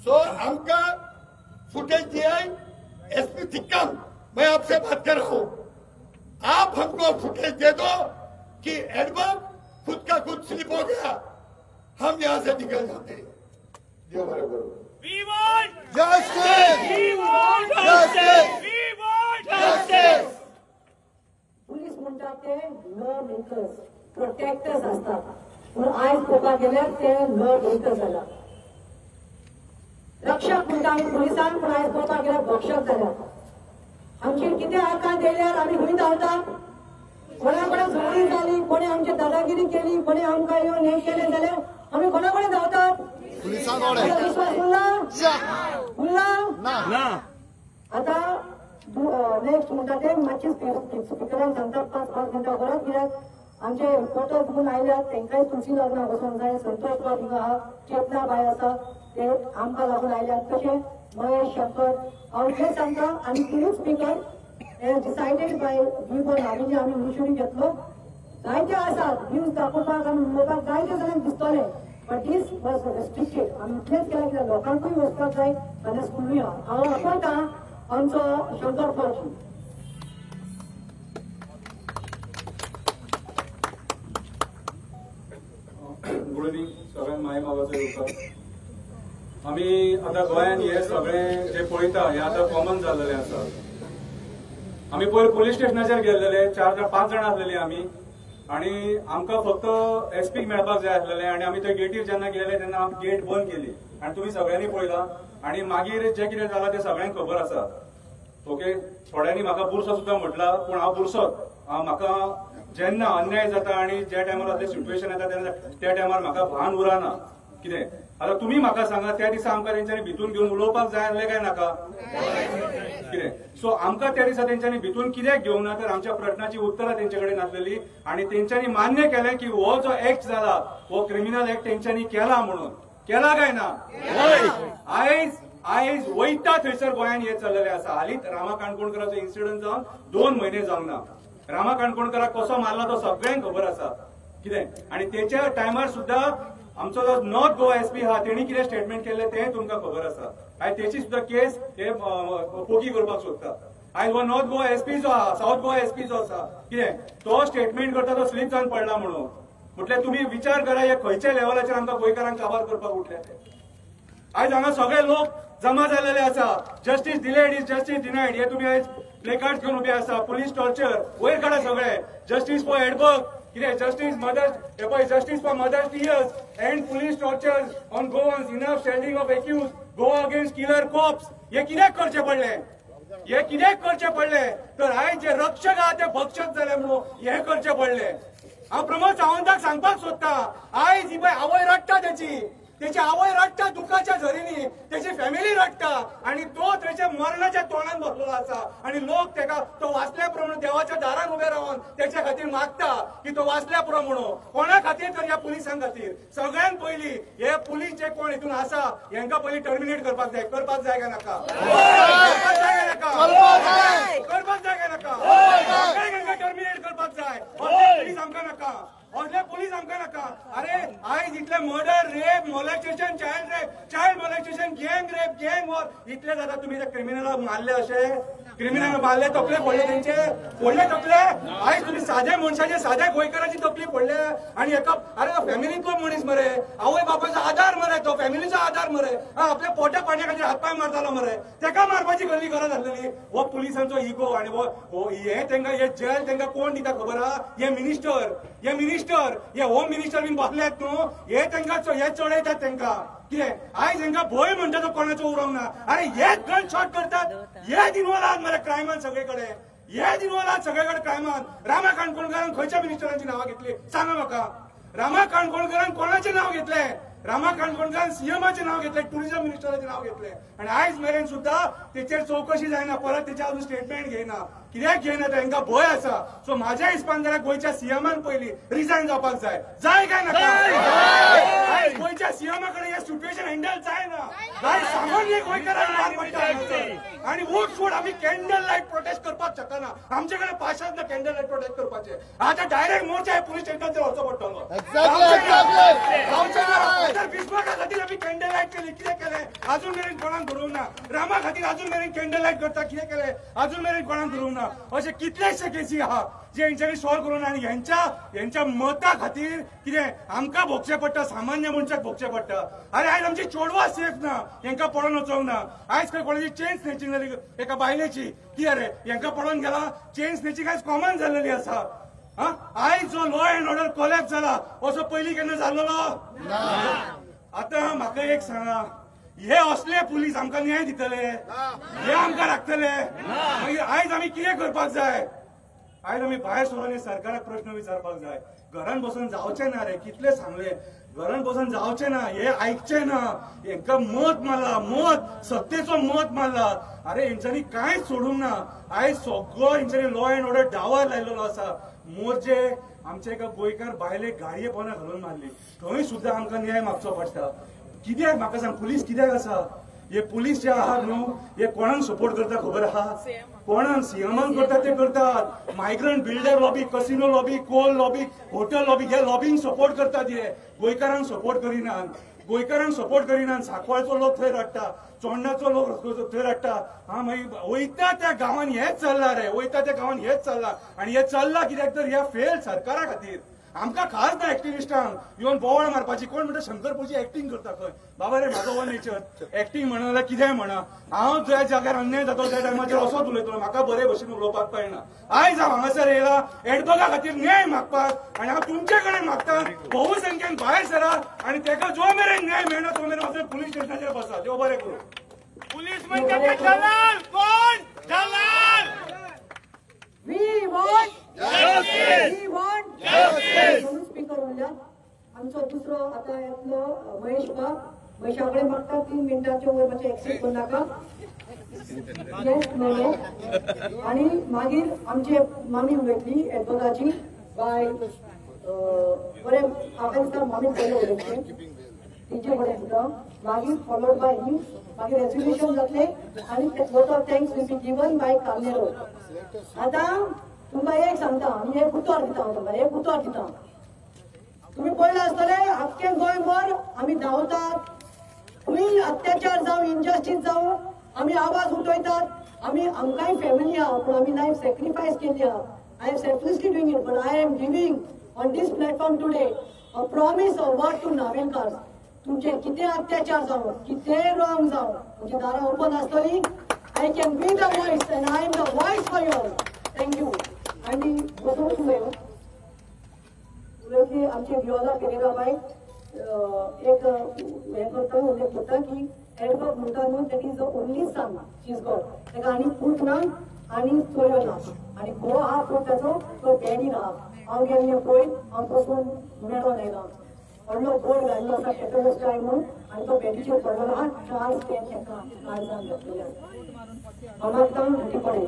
S4: सो हमका फुटेज दिया एसपी तिक्कम, मैं आपसे बात कर रहा हूं. आप हमको फुटेज दे दो कि एडवर्ड खुद का खुद स्लिप हो गया, हम यहां से निकल जाते हैं. देव हमारे गुरु.
S5: We want
S4: justice.
S5: We want justice. We want justice.
S3: Police म्हणतात ते लॉ मेकर्स, प्रोटेक्टर्स असतात. पण आयज पळोवपाक गेल्यार ते लॉ ब्रेकर्स जाला. रक्षक म्हणटा आमी पुलिसान, पूण आयज पळोवपाक गेल्यार भक्षक जाल्यात. आमचेर कितें आकार दिल्यार आमी खंय धांवता? कोणा कडेन झगडी जाली, कोणी आमची दादागिरी केली, कोणी आमकां येवन हे केले जाल्यार आमी कोणा कडेन धांवतात? विश्वास उरला? आता नेक्स्ट म्हणटा ते मातशे स्पिकरान सांगतात 5-5 मिनटां परत, कित्याक आमचे रिपोर्टर म्हणून आयल्यात तेंकाय तुळशी लग्नाक वचोंक जाय. संतोष बाब हिंगा आहा, चेतना बाय आसा, ते आमकां लागून आयल्यात. तशें महेश शंकर हांव इतलें सांगता. आनी तिनूच स्पिकर हे डिसायडेड बाय व्ह्यू आमी आमी इनिशिएटीव घेतलो. जायते आसात न्यूज दाखोवपाक आनी उलोवपाक जायते जाणांक दिसतले, बट दीस वॉज रेस्ट्रिक्टेड. आमी इतलेंच केलें कित्याक लोकांकूय वचपाक जाय आनी स्कूलूय आहा. हांव आपयता आमचो शंकर फौजी.
S6: गुड इव्हनिंग सगळ्यांक माय मागाचो येवकार. आमी आतां गोंयांत हे सगळें जे पळयता हें आतां कॉमन जाल्लेलें आसा. आमी पयर पुलीस स्टेशनाचेर गेल्लेले 4-5 जाणां आसलेलीं आमी, आनी आमकां फक्त एसपीक मेळपाक जाय आसलेलें. आनी आमी थंय गेटीर जेन्ना गेले तेन्ना गेट बंद केली आनी तुमी सगळ्यांनी पळयलां. आनी मागीर जें कितें जालां तें सगळ्यांक खबर आसा. ओके, थोड्यांनी म्हाका बुरसो सुद्दां म्हटला, पूण हांव बुरसोच. म्हाका जेन्ना अन्याय जाता आनी ज्या टायमार असलें सिच्युएशन येता तेन्ना त्या टायमार म्हाका भान उरना. कितें आतां तुमी म्हाका सांगा, त्या दिसा आमकां तेंच्यांनी भितून घेवन उलोवपाक जाय आसलें काय नाका? कितें सो आमकां त्या दिसा तेंच्यांनी भितून कित्याक घेवंक ना, तर आमच्या प्रश्नाची उतरां तेंचे कडेन नासलेली. आनी तेंच्यांनी मान्य केलें की हो जो एक्ट जाला हो क्रिमिनल एक्ट तेंच्यांनी केला म्हणून. केला काय ना? आयज वयता थंयसर गोंयांत हें चल्लेलें आसा. हालींच रामा काणकोणकराचो इन्सिडंट जावन 2 म्हयने जावंक ना. रामा काणकोणकराक कसो मारला तो सगळ्यांक खबर आसा. कितें आनी तेच्या टायमार सुद्दां आमचो जो नॉर्थ गोवा एसपी आहा तेणी कितें स्टेटमेंट केलें तें तुमकां खबर आसा. आयज तेची सुद्दां केस हे पोगी करपाक सोदता. आयज हो नॉर्थ गोवा एसपी जो आहा, साऊथ गोवा एसपी जो आसा, कितें तो स्टेटमेंट करता तो स्लीप जावन पडला म्हणून. म्हटल्यार तुमी विचार करा हे खंयच्या लेवलाचेर आमकां गोंयकारांक काबार करपाक उठले. आयज हांगा सगळे लोक जमा जाल्लेले आसा. जस्टीस डिलेड इज जस्टीस डिनायड हे तुमी आयज प्लेकार्ड घेवन उबे आसा. पुलीस टॉर्चर वयर काडा सगळे. जस्टीस फॉर एडबर्ग, कितें जस्टीस मदर्स हे पळय justice for mothers tears and police torture on Goans, enough standing of accuse, go against killer cops. हे कित्याक करचे पडले? हे कित्याक करचे पडले? तर आयज जे रक्षक आहा ते भक्षक जाले म्हणून हे करचे पडले. हांव प्रमोद सावंताक सांगपाक सोदता, आयज ही पळय आवय रडटा तेची आवय रडटा दुखाच्या झरींनी, तेची फॅमिली रडटा आनी तो थंयच्या मरणाच्या तोंडान बसलेलो आसा. आनी लोक तेका तो वाचल्या प्रमाणे देवाच्या दारान उबे रावन तेच्या खातीर मागता की तो वाचल्या प्रमाणे. कोणा खातीर तर ह्या पुलिसां खातीर. सगळ्यान पयलीं हे पुलीस जे कोण हितून आसा हेंकां पयलीं टर्मिनेट करपाक जाय. करपाक जाय काय नाका? करपाक जाय काय नाका? हेंकां टर्मिनेट करपाक जाय. पुलीस आमकां नाका, असले पुलीस आमकां नाका. अरे आयज इतले murder, rape, molestation, child molestation, गँग रेप, गँग वॉर इतले जाता. तुमी ते क्रिमिनलाक मारले, अशे क्रिमिनल मारले, तकले फोडले तेंचे, फोडले तकले. आयज तुमी सादे मनशाचे, साद्या गोंयकाराची तकली फोडले. आनी एका अरे फॅमिलींतलो मनीस मरे, आवय बापायचो आधार मरे, तो फॅमिलीचो आधार मरे, आपल्या पोटा पाण्या खातीर हातपाय मारतालो मरे, तेका मारपाची गल्ली गरज आसलेली. हो पुलिसांचो इगो आनी हे तेंकां हे जेल तेंकां कोण दिता खबर आहा? हे मिनिस्टर, हे होम मिनिस्टर बीन बसल्यात न्हू, हे तेंकां हे चडयतात तेंकां. कितें आयज हेंकां भंय म्हणटा तो कोणाचो उरोंक ना. अरे हेच गन शॉट करतात, हे इन्वॉल्व मरे क्रायमान सगळे कडेन. हे इन्वॉल्व सगळे कडेन क्रायमान. रामा काणकोणकरान खंयच्या मिनिस्टरांची नांवां घेतली सांगा म्हाका? रामा काणकोणकरान कोणाचें नांव घेतलें? रामा काणकोणकरान सीएमाचें नांव घेतलें, टुरिझम मिनिस्टराचें नांव घेतलें. आनी आयज मेरेन सुद्दां तेचेर चवकशी जायना, परत तेचे अजून स्टेटमेंट घेयना. कित्याक घेयना? तांकां भंय आसा. सो म्हाज्या हिसपान जाल्यार गोंयच्या सीएमान पयलीं रिजायन जावपाक जाय. जाय काय नाका? आयज गोंयच्या सीएमा कडेन हें सिच्युएशन हँडल जायना. आयज सामान्य गोंयकारांक मार पडटा. आनी उठ सूट आमी कॅन्डल लायट प्रोटेस्ट करपाक शकना. आमचे कडेन पाशात ना कॅन्डल लायट प्रोटेस्ट करपाचे. आतां डायरेक्ट मोर्चा हे पुलीस स्टेशनाचेर वचचो पडटलो. बिस्माका खातीर आमी कॅन्डल लायट केली. कितें केलें? अजून मेरेन कोणाक धरूंक ना. रामा खातीर अजून मेरेन कॅन्डल लायट करता. कितें केलें? अजून मेरेन कोणाक धरूंक ना. अशे कितलेशे केसी आहा जे हेंच्यांनी सॉल्व करून आनी हेंच्या मता खातीर कितें आमकां भोगचें पडटा, सामान्य मनशाक भोगचें पडटा. अरे आयज आमची चोडवां सेफ ना, हेंकां पडोवन वचोंक ना. आयज खंय कोणाची चेन स्नेचिंग जाली एका बायलेची, कितें रे हेंकां पडोवन गेला. चेन स्नेचिंग आयज कॉमन जाल्लेली आसा. आयज जो लॉ अँड ऑर्डर कोलॅप्स जाला असो पयलीं केन्ना जाल्लो? आतां म्हाका एक सांगा, हे असले पुलीस आमकां न्याय दितले? हे आमकां राखतले? मागीर आयज आमी कितें करपाक जाय? आयज आमी भायर सरून सरकाराक प्रश्न विचारपाक जाय. घरान बसून जावचें ना रे, कितले सांगले घरान बसून जावचें ना, हे आयकचें ना. हेंका मत मारला, मत सत्तेचो मत मारला. अरे हेंच्यांनी कांयच सोडूंक ना. आयज सगळो हेंच्यांनी लॉ अँड ऑर्डर डावार लायलेलो आसा. मोर्चे आमचे एका गोंयकार बायले गाडयेपणां घालून मारली, थंय सुद्दां आमकां न्याय मागचो पडटा. कित्याक म्हाका सांग, पुलीस कित्याक आसा? हे पुलीस जे आहात न्हू, हे कोणाक सपोर्ट करता खबर आहा? कोणाक? सीएमाक करता ते करतात. Migrant builder lobby, casino lobby, coal lobby, hotel lobby, हे लॉबींग सपोर्ट करतात. हे गोंयकारांक सपोर्ट करिनात. गोंयकारांक सपोर्ट करिनात. सांकवाळचो लोक थंय रडटा, चोडण्याचो लोक थंय रडटा. हा मागीर वयता त्या गांवांत हेच चल्ला रे, वयता त्या गांवांत हेच चल्ला. आनी हे चल्ला कित्याक तर ह्या फेल सरकारा खातीर. आमकां खास ना एक्टिविस्टांक येवन बोवाळ मारपाची. कोण म्हणटा शंकरपूरची एक्टिंग करता खंय? बाबा रे, म्हाजो हो नेचर. एक्टिंग म्हणा जाल्यार कितेंय म्हणा, हांव ज्या जाग्यार अन्याय जाता त्या टायमाचेर असोच उलयतलो. म्हाका बरे भशेन उलोवपाक कळना. आयज हांव हांगासर येयला एडबगा खातीर न्याय मागपाक, आनी हांव तुमचे कडेन मागता भोवसंख्येन भायर सरा आनी तेका जो मेरेन न्याय मेळना तो मेरेन वचून पुलीस स्टेशनाचेर बसा. देव बरें करूं.
S5: पुलीस म्हणजे ते दलाल. कोण? दलाल.
S3: We want
S5: Justice.
S3: we want
S5: Justice.
S3: म्हणून स्पीकर म्हणल्या आमचो दुसरो आता येतलो महेश बाब. महेशाकडे मागता 3 मिनिटांच्या वयर मातशें एक्सेप्ट करून नाका. Yes no. आणि मागीर आमचे मामी उलयतली एडवोकाची बाय बरें म्हाका दिसता मामी पयलें उलयतलें तिचे कडेन सुद्दां. मागीर फॉलोड बाय हिम. मागीर रेजोल्युशन जातलें आनी vote of thanks will be given by Carneiro. आता तुमकां एक सांगता, आमी एक उतर दिता. हांव तुमकां एक उतर दिता. तुम्ही पळयलें आसतलें आख्खें गोंयभर आमी धांवतात. खंय अत्याचार जावं, इनजस्टीस जावं, आमी आवाज उठयतात. आमी आमकांय फॅमिली आहा, पूण आमी लायफ सॅक्रिफायस केली आहा. I am selflessly doing it, but I am giving on this platform today a promise of word to Navelkar. तुमचे कितें अत्याचार जावं, कितें रॉंग जावं, म्हजी दारां ओपन आसतलीं. I can be the voice and I am the voice for you all. Thank you. आणि बसून उलयतली आमची वियोला पेरेरा बाय एक हे करता उल्लेख करता की एडवर्ड म्हणटा न्हू that is the only son she is God. ताका आनी पूत ना आनी चोयो ना आनी घोव आहा पूण ताचो तो बॅडीन आहा. हांव गेल्लें पळय, हांव पसून मेळोन येयला. व्हडलो बोर्ड घाल्लो आसा कॅटलिस्ट टायम म्हणून आनी तो बॅडीचेर पडलेलो आहा. चार्ल्स टेन हेका काळजान घातलेले आसा. अमरता मोठी पडेल.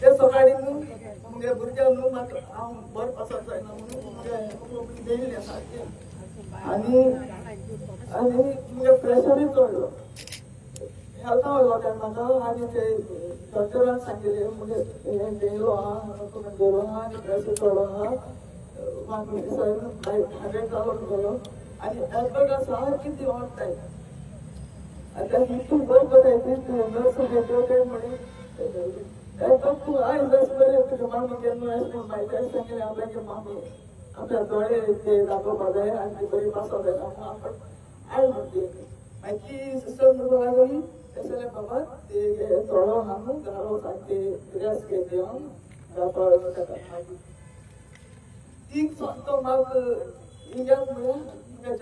S2: ते सकाळी न्हू म्हणजे भुरग्यांक न्हू म्हाका हांव बरें पासत जायना म्हणून देयले सारकें. आनी म्हणजे प्रेशरूय चडलो. हेल्था वयलो म्हाका आनी ते डॉक्टरान सांगिल्लें म्हणजे हें देयलो आहा, देयलो आहा आनी प्रेशर चड आहा. म्हाका 100 जालो गेलो आनी एडवर्डा सारकी ती ओडटाय. आतां हितून बरोबर नर्स घेतलो म्हणे तू आयज बरें तुगे मामी केन्ना अशें म्हूण म्हायती अशें सांगिल्लें आपल्यागे मामी आपल्या दोळे ते दाखोवपा जाय आनी ती बरी पासो जाय म्हणून आपण आयज म्हणटी. मागीर ती सिस्टर म्हणून लागली तशें जाल्यार बाबा ते थोडो आहा न्हू घालो सारकें रेस्ट घेतली हांव जावपा ताका. मागीर ती तो म्हाका इंडियाक म्हळ्यार तुमच्या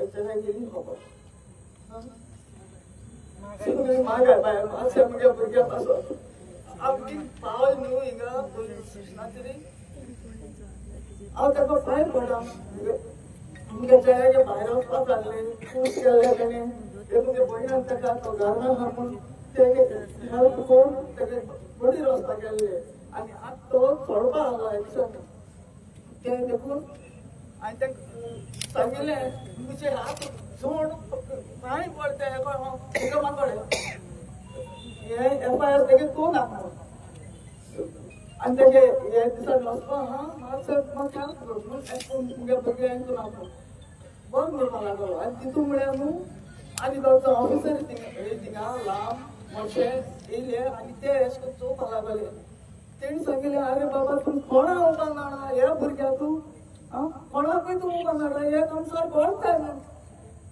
S2: चेडा गेली खबर म्हाका बाय मातशें म्हज्या भुरग्या पासून आमची पावल न्हू हिंगा पुलीस स्टेशनाचेर हांव ताका फाय पडा. तुमच्या चेड्याचे भायर वचपाक लागले, खूब केल्ले तेणें. ते तुमच्या भयणान ताका तो घालना आहा म्हूण तेगे हेल्प करून तेगे बडीर वचपाक गेल्ले आनी आतां तो सोडपा लागलो एक्शन. ते देखून हांवें ताका सांगिल्लें तुमचे हात जोड पांय पडते हेका मागोडे हे FIR तेगे तूं नाका आनी तेगे हे दिसान वचपा आहा मातसो म्हाका हेल्प कर म्हणून तुमगे भुरग्यांक तूं नाका बंद करपा लागलो. आनी तितून म्हळ्यार न्हू आनी दोन ऑफिसर थिंगा लांब मोठे येयले आनी ते अशें करून चोवपा लागले. तेणी सांगिल्लें अरे बाबा तूं कोणा उलोवपाक जाणा ह्या भुरग्याक तूं कोणाकूय तूं उबो नाका हे आमचो कोणता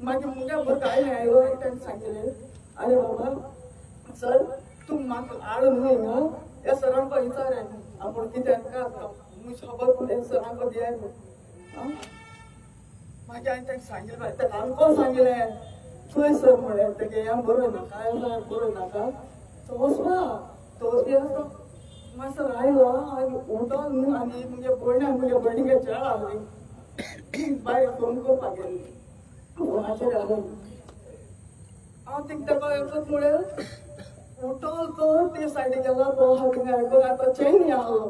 S2: मागीर मुगे भुरगो आयलें आयलो ताणें सांगिल्लें आरे बाबा सर तूं म्हाका हाडून हिंगा हे सरांक विचार आपूण कितें का खबर फुडें सरांक दिया मागीर हांवें तांकां सांगिल्लें ताका आमकां सांगिल्लें थंय सर म्हळें तेगे हें बरोय नाका हें बरोय नाका तो वचपा तो वचपी मास्तर आयलो आनी उठोन न्हू आनी मुगे भयणीगे चेडा आहली बाय फोन करपाक गेल्ली फोनाचेर घालून हांव ताका येतच म्हळ्यार उठोन तो ते सायडीक गेलो तो हातीन आयको आतां चेनी आहलो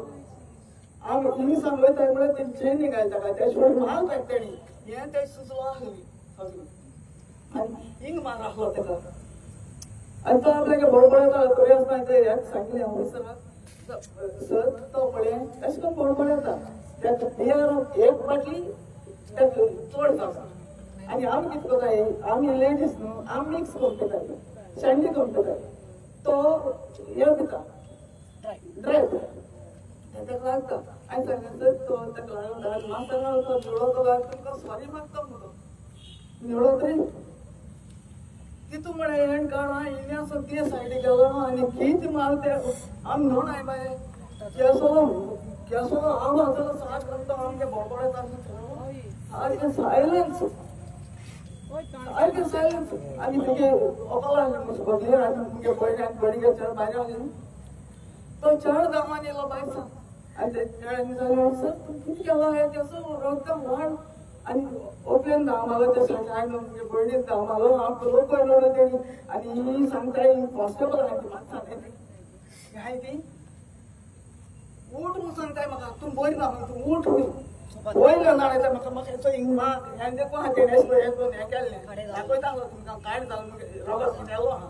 S2: हांव हिंग सांगयता म्हळ्यार ते चेनी घालता त्या शिवाय मार काय तेणी हें ते सुचलो आहली आनी हिंग मार आहलो ताका आनी तो आपल्याक बडबडता तरी आसता ते हेच सांगलें हांव सर तो म्हळें अशें करून बडबडता त्यात बियर एक बाटली त्यात चड जाता आनी आमी कितें कोताय आमी लेडीज न्हू आमी मिक्स करून पिताय शांडी करून पिताय तो हे पिता ड्राय पिता ताका लागता आनी सांगलें तो ताका लागून मास्तर तो निवळो तो लागता तुमकां सॉरी मागता मुगो निवळो तरी तितू म्हळ्यार हें काडा इने असो ते सायडीक गेलो आनी कितें मार ते आमी न्हूण आय बाय केसो हांव हातलो साथ करता आमगे बडबडता सारकें सायलन्स आनी तुगे ओको लागलें बगलेर आनी तुगे बडीगे चेड भायर आसलें तो चेड गांवान येयलो बायसा आनी ते चेड्यान विचारलें सर तूं कितें केलो हें केसो रगत वाड आनी ओपन धांवलो ते सांगलें मुगे भयणीन धांवलो हांव लोक पळयलो तेणी आनी सांगताय कॉन्स्टेबल हांवें ती म्हाका सांगलें हाय ती उठ म्हूण सांगताय म्हाका तूं बरी ना तूं उठ वयलो नाडयता म्हाका हेचो हिंग माग हें देखून हातीन हें केल्लें दाखयता आहलो तुमकां काड जालो मुगे रगत मेलो आहा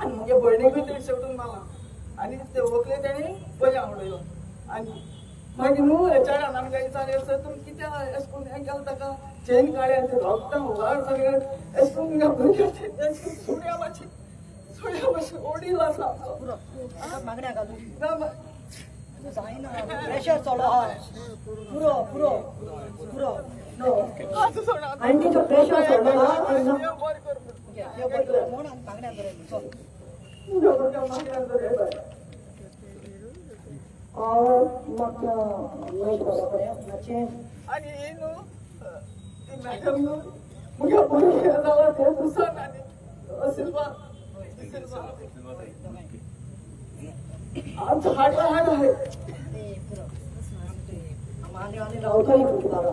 S2: आनी मुगे भयणीकूय तेणी शेवटून मारला आनी ते व्हंकले तेणी पयलीं आवडयलो आनी मागीर न्हू हे चेड्यान आमकां विचारलें सर तुमी कित्या अशें करून हें केलें ताका चेन काडया ते रोगता व्हड सगळें अशें करून मुगे भुरग्याचें सुड्या मातशें ओडिलो आसा आमचो
S3: मागण्या घालून जायना प्रेशर चड आहा पुरो पुरो पुरो आनी तिचो प्रेशर चड आहा म्हूण मागण्या करूं म्हाका मेळट मातशें
S2: आनी ही न्हू ती मॅडम न्हू मुगे भुरगें जालो ते दुसर आनी सिल्वा आमचो हाड आहाय
S3: आनी आनी रावतली तुमची बाबा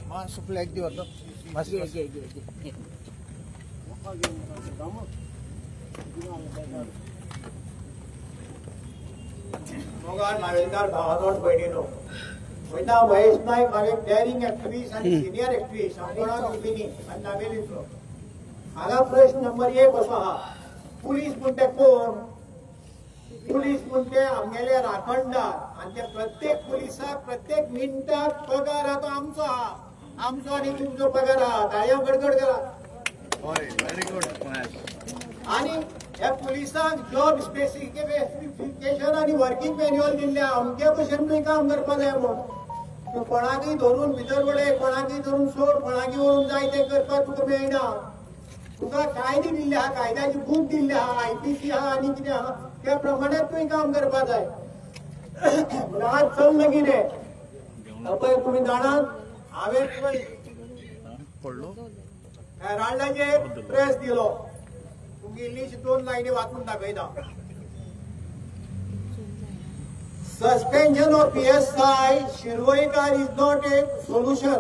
S7: मास सुपले एक दिवस मास
S8: मोगान नावेलकार भावानोट भयणीनो वयता महेश नायक हांवें डेअरिंग एक्टिव्हिस्ट आनी सिनियर एक्टिव्हिस्ट आमकोणा कंपनी आनी नावेलीचो हांगा प्रश्न नंबर 1 असो आहा पुलीस म्हणटे कोण पुलीस म्हणटे आमगेले राखणदार आनी ते प्रत्येक पुलिसाक प्रत्येक मिनटाक पगार आहा तो आमचो आहा आमचो आनी तुमचो पगार आहा ताळयो गडगड करा आनी ह्या पुलिसांक जॉब स्पेसिफिकेशन आनी वर्किंग मॅन्युअल दिल्ले अमके भशेन तुवें काम करपा जाय म्हूण तूं कोणाकय धरून भितर वडय कोणाकय धरून सोड कोणाकय व्हरून जाय तें करपाक तुका मेळना तुका कायदे दिल्ले आहा कायद्याची बूक दिल्ले आहा IPC आहा आनी कितें आहा त्या प्रमाणे तुवें काम करपा जाय आज चल्लां कितें पळय तुमी जाणात हांवें हेराल्डाचेर प्रेस दिलो इंग्लीश 2 लायनी वाचून दाखयता suspension of PSI Shirvaikar is not a solution.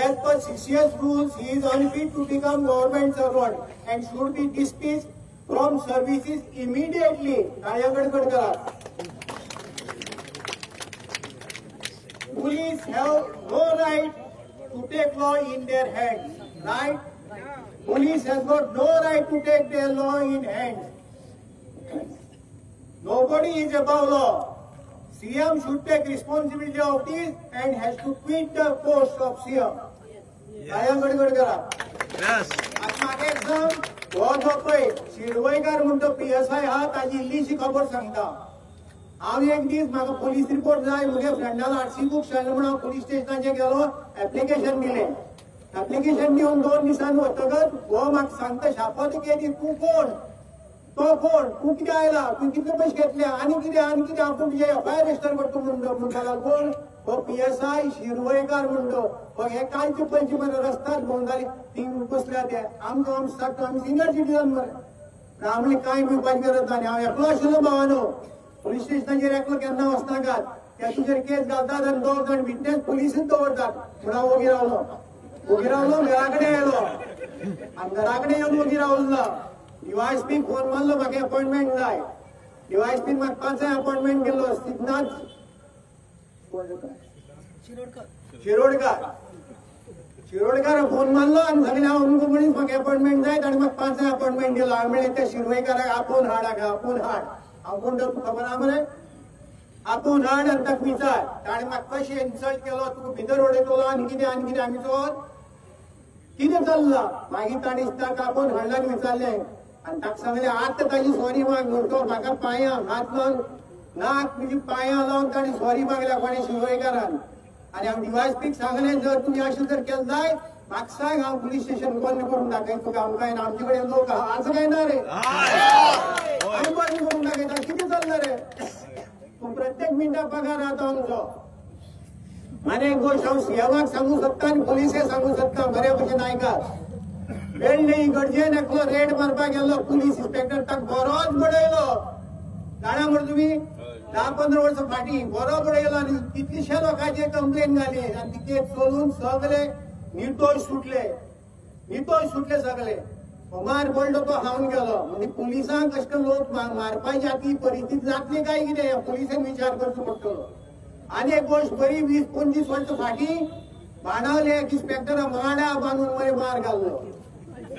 S8: As per CCS rules, he is unfit to become government servant and should be dismissed from services immediately. Police have no right to take law in their hands. Right? Police has got no right to take their law in hands. Nobody is above law. CM should take responsibility of this and has to quit the post of CM. Yes. आज exam, हो जो पळय शिरवयकार म्हणतो PSI हा ताजी इल्लीशी खबर सांगता हांव एक दीस म्हाका पुलीस रिपोर्ट जाय म्हगे फ्रेंडान आरसी बुक शेल्ले म्हणून हांव पुलीस स्टेशनाचेर गेलो एप्लिकेशन दिलें एप्लिकेशन दिवन 2 दिसांनी वतकच हो म्हाका सांगता शापत केली तूं कोण तो कोण तूं कितें आयला तूं कितले पयशे घेतले आनी कितें आपूण तुजे एफआयआर रजिस्टर करता म्हणटा कोण हो PSI शिरवयकार म्हणतो हो हे कालचे पयशे मरे रस्त्यार भोंवताले ती बसल्या ते आमकां सांगता आमी सिनियर सिटीजन मरे आमले कांय पिवपाची गरज ना हांव एकलो आशिल्लो भावानो पुलीस स्टेशनाचेर एकलो केन्ना वचनाकात त्या तुजेर केस घालतात आनी 2 जाण विटनेस पुलिसूच दवरतात म्हणून हांव ओगी रावलो घरा कडेन येयलो आनी घरा कडेन येवन ओगी रावलो DYSP फोन मारलो म्हाका अपॉइंटमेंट जाय DYSP म्हाका 5 अपॉइंटमेंट केलो सिद्धनाथ शिरोडकार फोन मारलो आनी सांगलें हांव अमको मनीस म्हाका अपॉइंटमेंट जाय ताणें म्हाका 5 अपॉइंटमेंट दिलो हांवें म्हणलें त्या शिरवयकाराक आपोवन हाड हांव कोण तो खबर आहा मरे आपोवन हाड आनी ताका विचार ताणें म्हाका कशें इन्सल्ट केलो तुका भितर उडयतलो आनी कितें आमी चोर कितें चल्लां मागीर ताणें ताका आपोवन हाडला आनी विचारलें आनी ताका सांगलें आतां ताजी सॉरी माग म्हणटो म्हाका पांयां हात लावन नाक तुजी पांयां लावन ताणें सॉरी मागल्या कोणें शिरवयकारान आनी हांव DYSPक सांगलें जर तुमी अशें जर केलें जाय म्हाका सांग हांव पुलीस स्टेशन बंद करून दाखयता तुका आमकां आमचे कडेन लोक आहा असं काय ना रे आमी बंद करून दाखयता कितें चल्लां रे तूं प्रत्येक मिनटाक पगार आतां आमचो आनी एक गोश्ट हांव CMाक सांगूंक सोदता आनी पुलिसेक सांगूंक सोदता बरे भशेन आयकात वेळ्ळी गरजेन एकलो रेड मारपाक गेल्लो पुलीस इन्स्पेक्टर ताका बरोच बडयलो जाणा म्हण तुमी 10-15 वर्सां फाटीं बरो बडयलो आनी कितलेशे लोकांचे कंप्लेन घाली आनी ती केस चलून सगळे निर्दोश सुटले सगळे मार पडलो तो हावन गेलो म्हणजे पुलिसांक कशें लोक मारपाची ती परिस्थिती जातली काय कितें पुलिसेन विचार करचो पडटलो आनी एक गोश्ट बरी 20-25 वर्सां फाटीं बाणावले एक इन्स्पेक्टरा माड्या बांदून मरे मार घाल्लो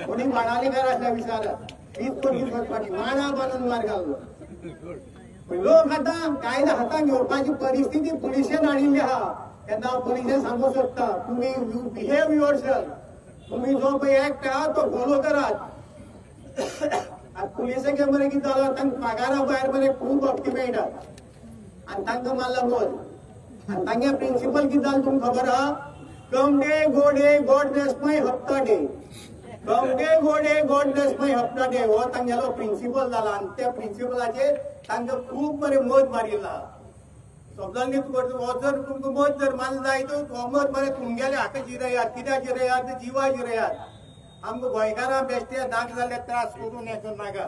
S8: कोणी बाणावलेकार आसल्या विचारात 20-25 वर्सां फाटीं माड्या बांदून मार घाल्लो लोक आतां कायदा हातांत घेवपाची परिस्थिती पुलिसेन हाडिल्ली आहा तेन्ना हांव पुलिसेन सांगूंक सोदता तुमी यू बिहेव युअरसेल्फ तुमी जो पळय एक्ट आहा तो फॉलो करात आतां पुलिसेक मरे कितें जालो तांकां पगारा भायर मरे खूब हप्ते मेळटात आनी तांकां मारला मोल आनी तांगे प्रिंसिपल कितें जालें तुमकां खबर आहा कम डे गॉड ब्लेस माय हप्ता डे कम डे गॉड ब्लेस माय हप्ता डे हो तांगेलो प्रिंसिपल जाला आनी त्या प्रिंसिपलाचेर तांकां खूब बरें मत मारिल्ला समजावन हो जर तुमकां मत जर मारलो जाय तो हो मत मरे तुमगेले हाका जिरयात कित्याक जिरयात जिवा जिरयात आमकां गोंयकारां बेश्टे नाक जाल्ले त्रास करून हें करनाका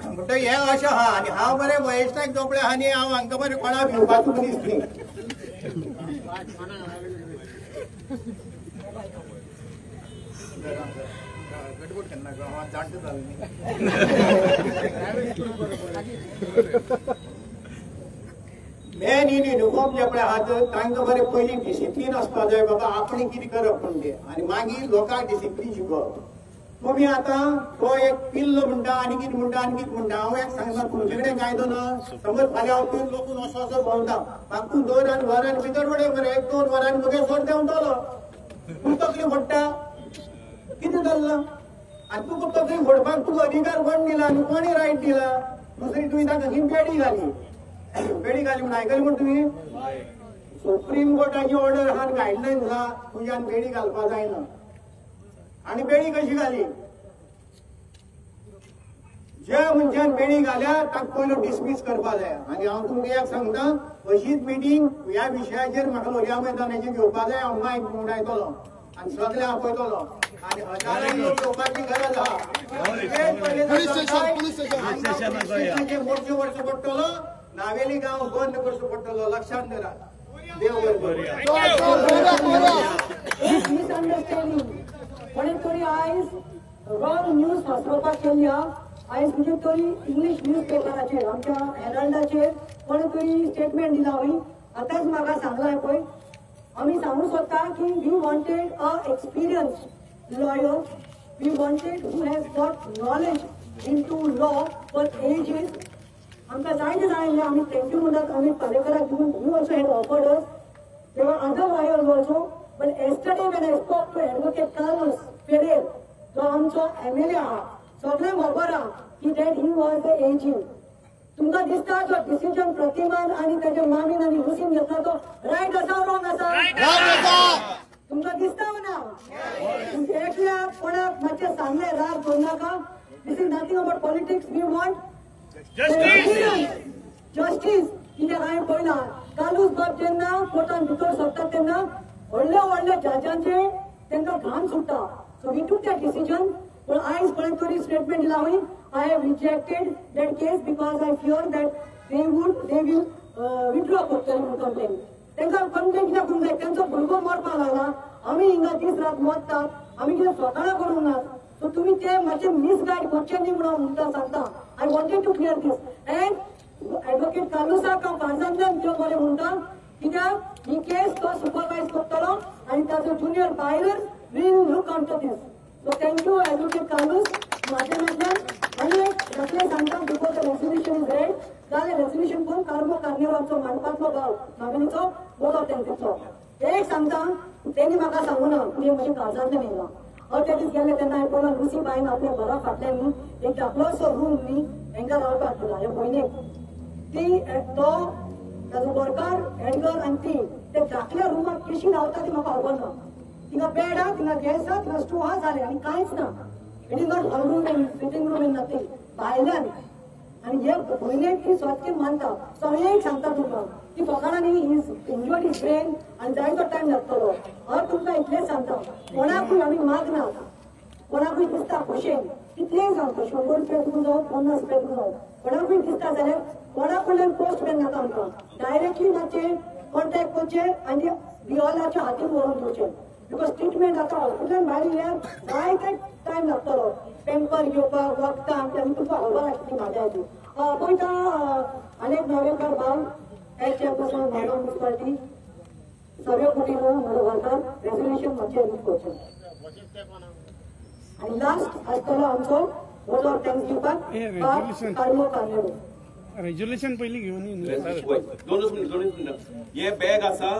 S8: म्हणटा हें अशें आहा आनी हांव मरे महेशनाक जोपळे आहा न्ही हांव हांकां मरे कोणाक भिवपाचो मनीस न्ही मेन युनिफॉर्म जे पळय आहात तांकां बरें पयलीं डिसिप्लीन आसपाक जाय बाबा आपणें कितें करप म्हण तें आनी मागीर लोकांक डिसिप्लीन शिकोवप तुमी आतां तो एक पिल्लो म्हणटा आनी कितें म्हणटा हांव एक सांगता तुमचे कडेन कायदो ना समज फाल्यां हांव पिल्लो लोकून असो भोंवता म्हाका तूं 2 वरांनी भितर उडय मरे 1-2 वरांनी म्हगे सोड देंवतलो तूं तकली फोडटा कितें जाल्लां आनी तुका तकली फोडपाक तुका अधिकार कोण दिला आनी कोणी रायट दिला दुसरी तुवें ताका ही बेडी घाली म्हण आयकली म्हण तुमी सुप्रीम कोर्टाची ऑर्डर आहा गायडलायन्स आहा तुज्यान बेडी घालपाक जायना आनी बेडी कशी घाली ज्या मनशान बेडी घाल्या ताका पयलो डिसमीस करपा जाय आनी हांव तुमकां एक सांगता अशीच मिटींग ह्या विशयाचेर म्हाका लोलयां मैदानाचेर घेवपा जाय हांव मायक घेवन आयतलो आनी सगळे आपयतलो आनी हजारांनी लोक येवपाची गरज आहा मोर्चो करचो पडटलो नावेली गांव बंद करचो पडटलो लक्षांत दवरात देव
S3: मिसअंडरस्टँडिंग कोणी तरी आयज रॉंग न्यूज पसरवपाक केल्या आयज म्हणजे तरी इंग्लीश न्यूजपेपराचेर आमच्या हेराल्डाचेर कोणी तरी स्टेटमेंट दिला हय आतांच म्हाका सांगलां पळय आमी सांगूंक सोदता की we wanted a experience lawyer we wanted who has got knowledge in to law for एजीस आमकां जायते जाय आमी थँक्यू म्हणटात आमी पालेकराक you also had offered us देवर other lawyers also but yesterday when I spoke to Advocate Carlos Ferrer जो आमचो MLA आहा सगळ्यांक खबर आहा की that he was the ageing. तुमकां दिसता जो डिसिजन प्रतिमान आणि त्याच्या मामीन आणि हुसीन घेतला तो रायट आसा रॉंग आसा? तुमकां दिसता ना? एकल्या कोणाक मातशें सांगलें राग करूं नाका. This is nothing about politics. We want justice. कित्याक हांवें पळयलां कालूच बाब जेन्ना कोर्टान भितर सरतात तेन्ना व्हडल्या व्हडल्या जजांचे तांकां घाम सुट्टा. So we took that decision. पण आयज कोणें तरी स्टेटमेंट दिला हांवें I have rejected that case because I fear that they will withdraw complaint. तांकां कंप्लेंट कित्याक करूंक जाय? तांचो भुरगो मरपाक लागला. आमी हिंगा दीस रात मरतात. आमी कितें स्वताला करूंक ना. सो तुमी ते मातशें मिसगायड करचें न्ही म्हणून म्हणटा सांगता. I wanted to clear this. And advocate कार्लोसाक हांव फार्जांतल्यान त्यो बरें म्हणटा कित्याक ही केस तो सुपरवायज करतलो आनी ताचो जुनियर बायलर will look after this. So thank you advocate Carlos म्हाज्यान. आणि कसले सांगता because the resolution is red जाल्यार रेझोल्युशन करून कार्मो कार्निवलचो मांडपाचो गांव मागणीचो बोलो तेंचो. एक सांगता तेणी म्हाका सांगूना तुवें म्हज्या काळजांतल्यान येयला. हांव त्या दीस गेले तेन्ना हांवें पळयलां लुसी बायन आपल्या घरा फाटल्यान न्ही एक धाकलोसो रूम न्ही हांकां रावपाक दिला. ह्या भयणीक ती तो ताजो वर्कार एडगर आनी ती ते धाकल्या रुमाक कशी रावता ती म्हाका खबर ना. थिंगा बेड आहा, थिंगा गॅस आहा, थिंगा स्टोव आहा जालें आनी कांयच ना. It is not hall room end sitting room end nothing. भायल्यान आनी हे भयणेक ती स्वतकेन मानता. सो हांवें एक सांगता तुमकां की फकाणां न्ही इज इंजर्ड इज ब्रेन आनी जायतो टायम लागतलो. हांव तुमकां इतलेंच सांगता कोणाकूय आमी मागनात. कोणाकूय दिसता खोशेन कितलेंय जावं 100 रुपया तुका जावं 50 रुपया तुका जावं कोणाकूय दिसता जाल्यार कोणा कडल्यान पोस्ट बॅन नाका आमकां. डायरेक्टली मातशें कॉन्टेक्ट करचें आनी बियोलाच्या हातीन व्हरून दिवचें. बिकॉज ट्रिटमेंट आतां हॉस्पिटलान भायर येयल्यार जायते टायम लागतलो. पेम्पर घेवपाक वखदां आनी तुमकां खबर आसा कितें म्हाज्या हातून. पळयता आनी एक नवेकर भाव एक्स चेअरपर्सन म्हाडा म्युनिसिपालिटी सर्वे कुटीनो म्हजो वर्कर रेझोल्युशन मातशें यूज करचें. आनी लास्ट आसतलो आमचो वॉट ऑफ थँक्स दिवपाक कार्मो कार्नेरो.
S9: रेझोल्युशन पयलीं घेवन
S10: दोनच मिनट. हे बॅग आसा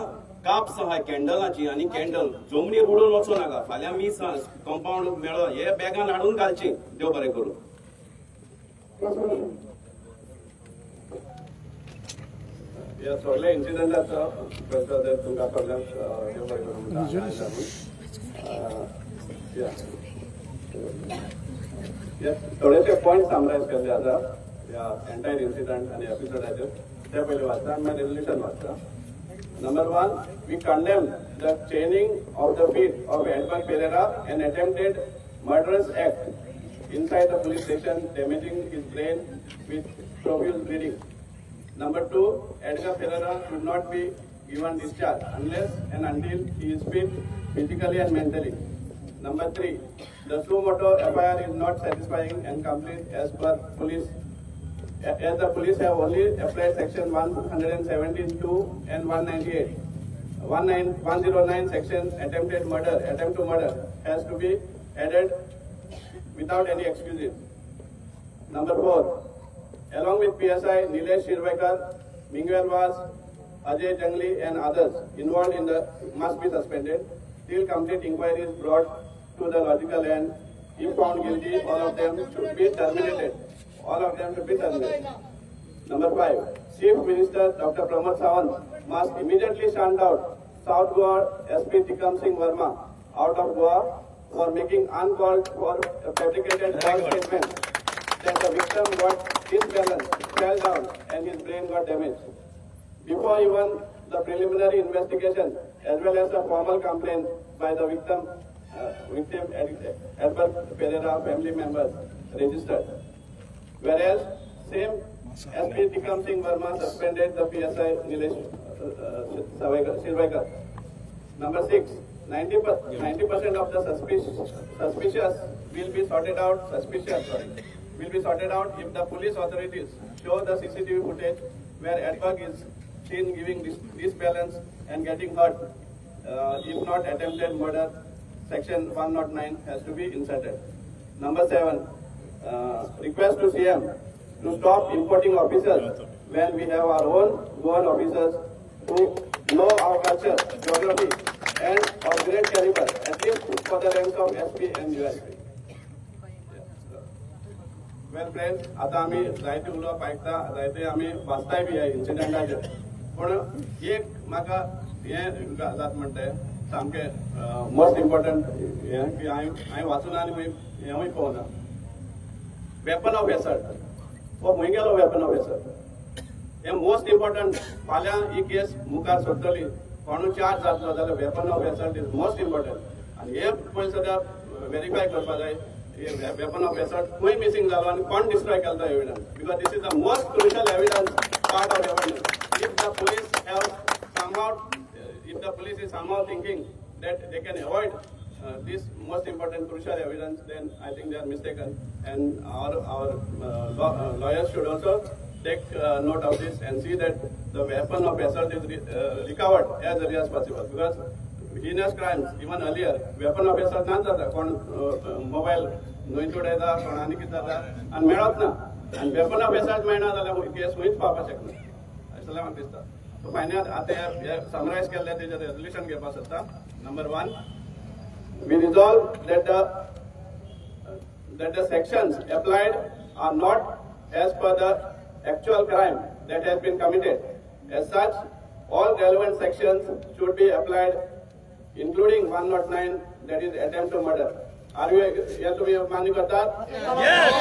S10: काप्स आहा कॅन्डलाची आनी कॅन्डल जमनीर उडोवन वचो नाका. फाल्यां मीस कंपाऊंड मेळो हे बॅगान हाडून घालची. देव बरें करूं. ह्या सगळ्या इन्सिडंटाचो तुमकां सगळ्यांक देव बरें करूं. थोडेशे पॉयंट समरायज केल्ले आसा ह्या एंटायर इन्सिडंट आनी एपिसोडाचेर. ते पयलीं वाचता आनी मागीर रेझोल्युशन वाचता. Number 1, we condemn the chaining of the feet of Edgar Pereira, an attempted murderous act inside the police station, damaging his brain with profuse bleeding. Number 2, Edgar Pereira should not be given discharge unless and until he is fit physically and mentally. Number 3, the suo motu FIR is not satisfying and complete as per police. As the police have only applied section 117(2) and 198. 109 section attempt to murder has to be added without any excuses. Number 4, along with PSI Nilesh Shirvaikar, Mingwel Vas, Ajay Jangli and others involved in the must be suspended till complete inquiry is brought to the logical end. If found guilty, all of them should be terminated. Number 5, Chief Minister Dr. Pramod Sawant must immediately stand out South Goa SP Tikam Singh Verma out of Goa for making uncalled for fabricated false statements that the victim got disbalanced, fell down and his brain got damaged. Before even the preliminary investigation as well as the formal complaint by the victim Edgar Pereira family members registered. Whereas same SP Tikam Singh Verma suspended the PSI Nilesh Shirvaikar. Number 6, 90% of the suspicious will be sorted out. Will be sorted out if the police authorities show the CCTV footage where Edgar is seen giving disbalance and getting hurt. If not attempted murder, section 109 has to be inserted. Number 7. Request to CM to stop importing officers when we have our own Goan officers who know our culture, geography and of great caliber, at least for the ranks of SP and USP. Well friends, आता आम्ही जायते उलोवप आयकता, जायते आमी वाचताय बी इन्सिडेंटाचेर. पण एक म्हाका हें जाता म्हणटा सामकें मोस्ट इम्पॉर्टंट हें की हांवें वाचून आनी हेंवूय पळोवना. वेपन ऑफ एसल्ट हो खंय गेलो? वेपन ऑफ एसल्ट हें मोस्ट इम्पॉर्टंट. फाल्यां ही केस मुखार सरतली, कोणूय चार्ज जातलो जाल्यार weapon of assault is most important. आनी हे पयलीं सद्या व्हेरीफाय करपा जाय वेपन ऑफ एसल्ट खंय मिसींग जालो आनी कोण डिस्ट्रॉय केलो तो evidence, because this is the most crucial evidence part of evidence. If the police is somehow thinking that they can avoid this most important crucial evidence, then I think they are mistaken. And our lawyers should also take note of this and see that the weapon of assault is recovered as early as possible. Because heinous crimes, even earlier, weapon of assault not जाता, कोण mobile नोईन उडयता, कोण आनी कितें जाता आनी मेळत ना. आनी weapon of assault मेळना जाल्यार केस खंयच पावपाक शकना. म्हाका दिसता. सो फायनल आतां समरायज केल्लें तेजें रेजोल्युशन घेवपाक सोदता. Number 1, we resolve that the sections applied are not as per the actual crime that has been committed. As such, all relevant sections should be applied, including 109, that is attempt to murder. Are you here to be मान्य करतात? Yes.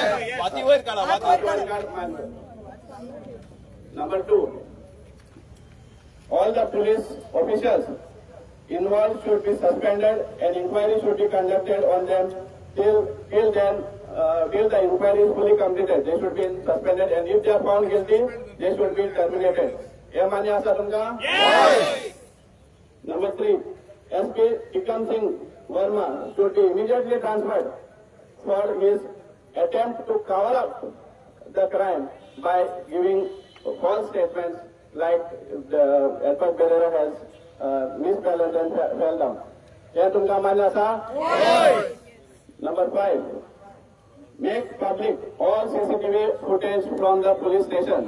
S10: Number 2, all the police officials involved should be suspended and inquiry should be conducted on them till the inquiry is fully completed. They should be suspended, and if they are found guilty, they should be terminated. हे मान्य आसा तुमकां? Yes. Number 3, SP Tikam Singh Verma should be immediately transferred for his attempt to cover up the crime by giving false statements like the Edward Pereira has misbalanced and fell down. हे तुमकां मान्य आसा? Yes. Number 5, make public all CCTV footage from the police station.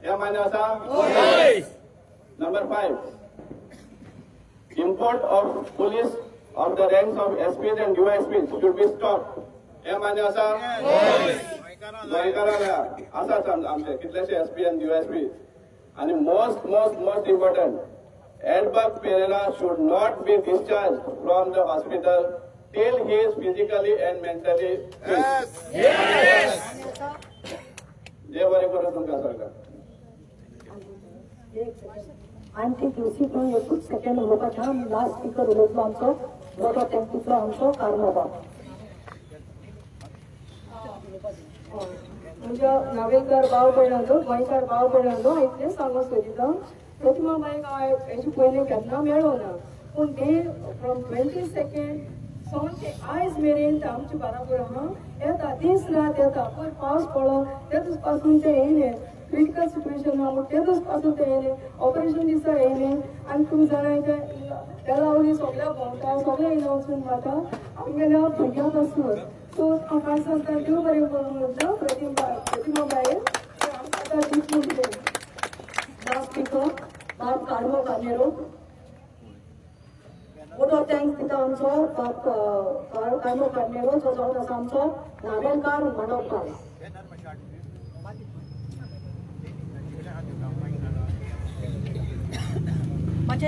S10: हे मान्य आसा? Yes. Number 5, import of police of the ranks of SPs and USPs should be stopped. हे मान्य आसा? Yes. गोंयकारांना आसाच आमचे कितलेशे SP and USP. And most important, Edward Pereira should not be discharged from the hospital till he is physically and mentally fit. Yes. जय बरे करो तुमका सरकार.
S3: आणखी दुसरी पण एकूच सेकंड उलोवपाक हा. लास्ट स्पीकर उलयतलो आमचो मोठो टँकीतलो आमचो कार्मोबा.
S2: म्हणजे नावेकर भाव भयणांचो गोंयकार भाव भयणांचो हांव इतलें सांगूंक सोदिता. प्रतिमाबाईक हांव हेजे पयलीं केन्ना मेळ्ळो ना, पूण ते फ्रॉम 22 सावन ते आयज मेरेन ते आमचे बराबर आहा. येता दीस रात येता, पयर पावस पडलो तेदूच पासून ते येयले. क्रिटिकल सिच्युएशन आहा म्हूण तेदूच पासून ते येयले. ऑपरेशन दिसा येयले आनी तुमी जाणां ते लावली सगळ्या भोंवता, सगळें येयले वचून म्हाका आमगेल्या भुरग्यां पासून. सो हांव काय सांगता, देव बरें करूं म्हणटा प्रतिमाबाई आमकां आतां दीस म्हणटे.
S3: लास्ट स्पीकर बाब कार्मो कानेरो. मोठो थँक्स दिता आमचो बाब कार्मो कानेरो, जो जावन आसा आमचो नावेलकार मनोहरकार.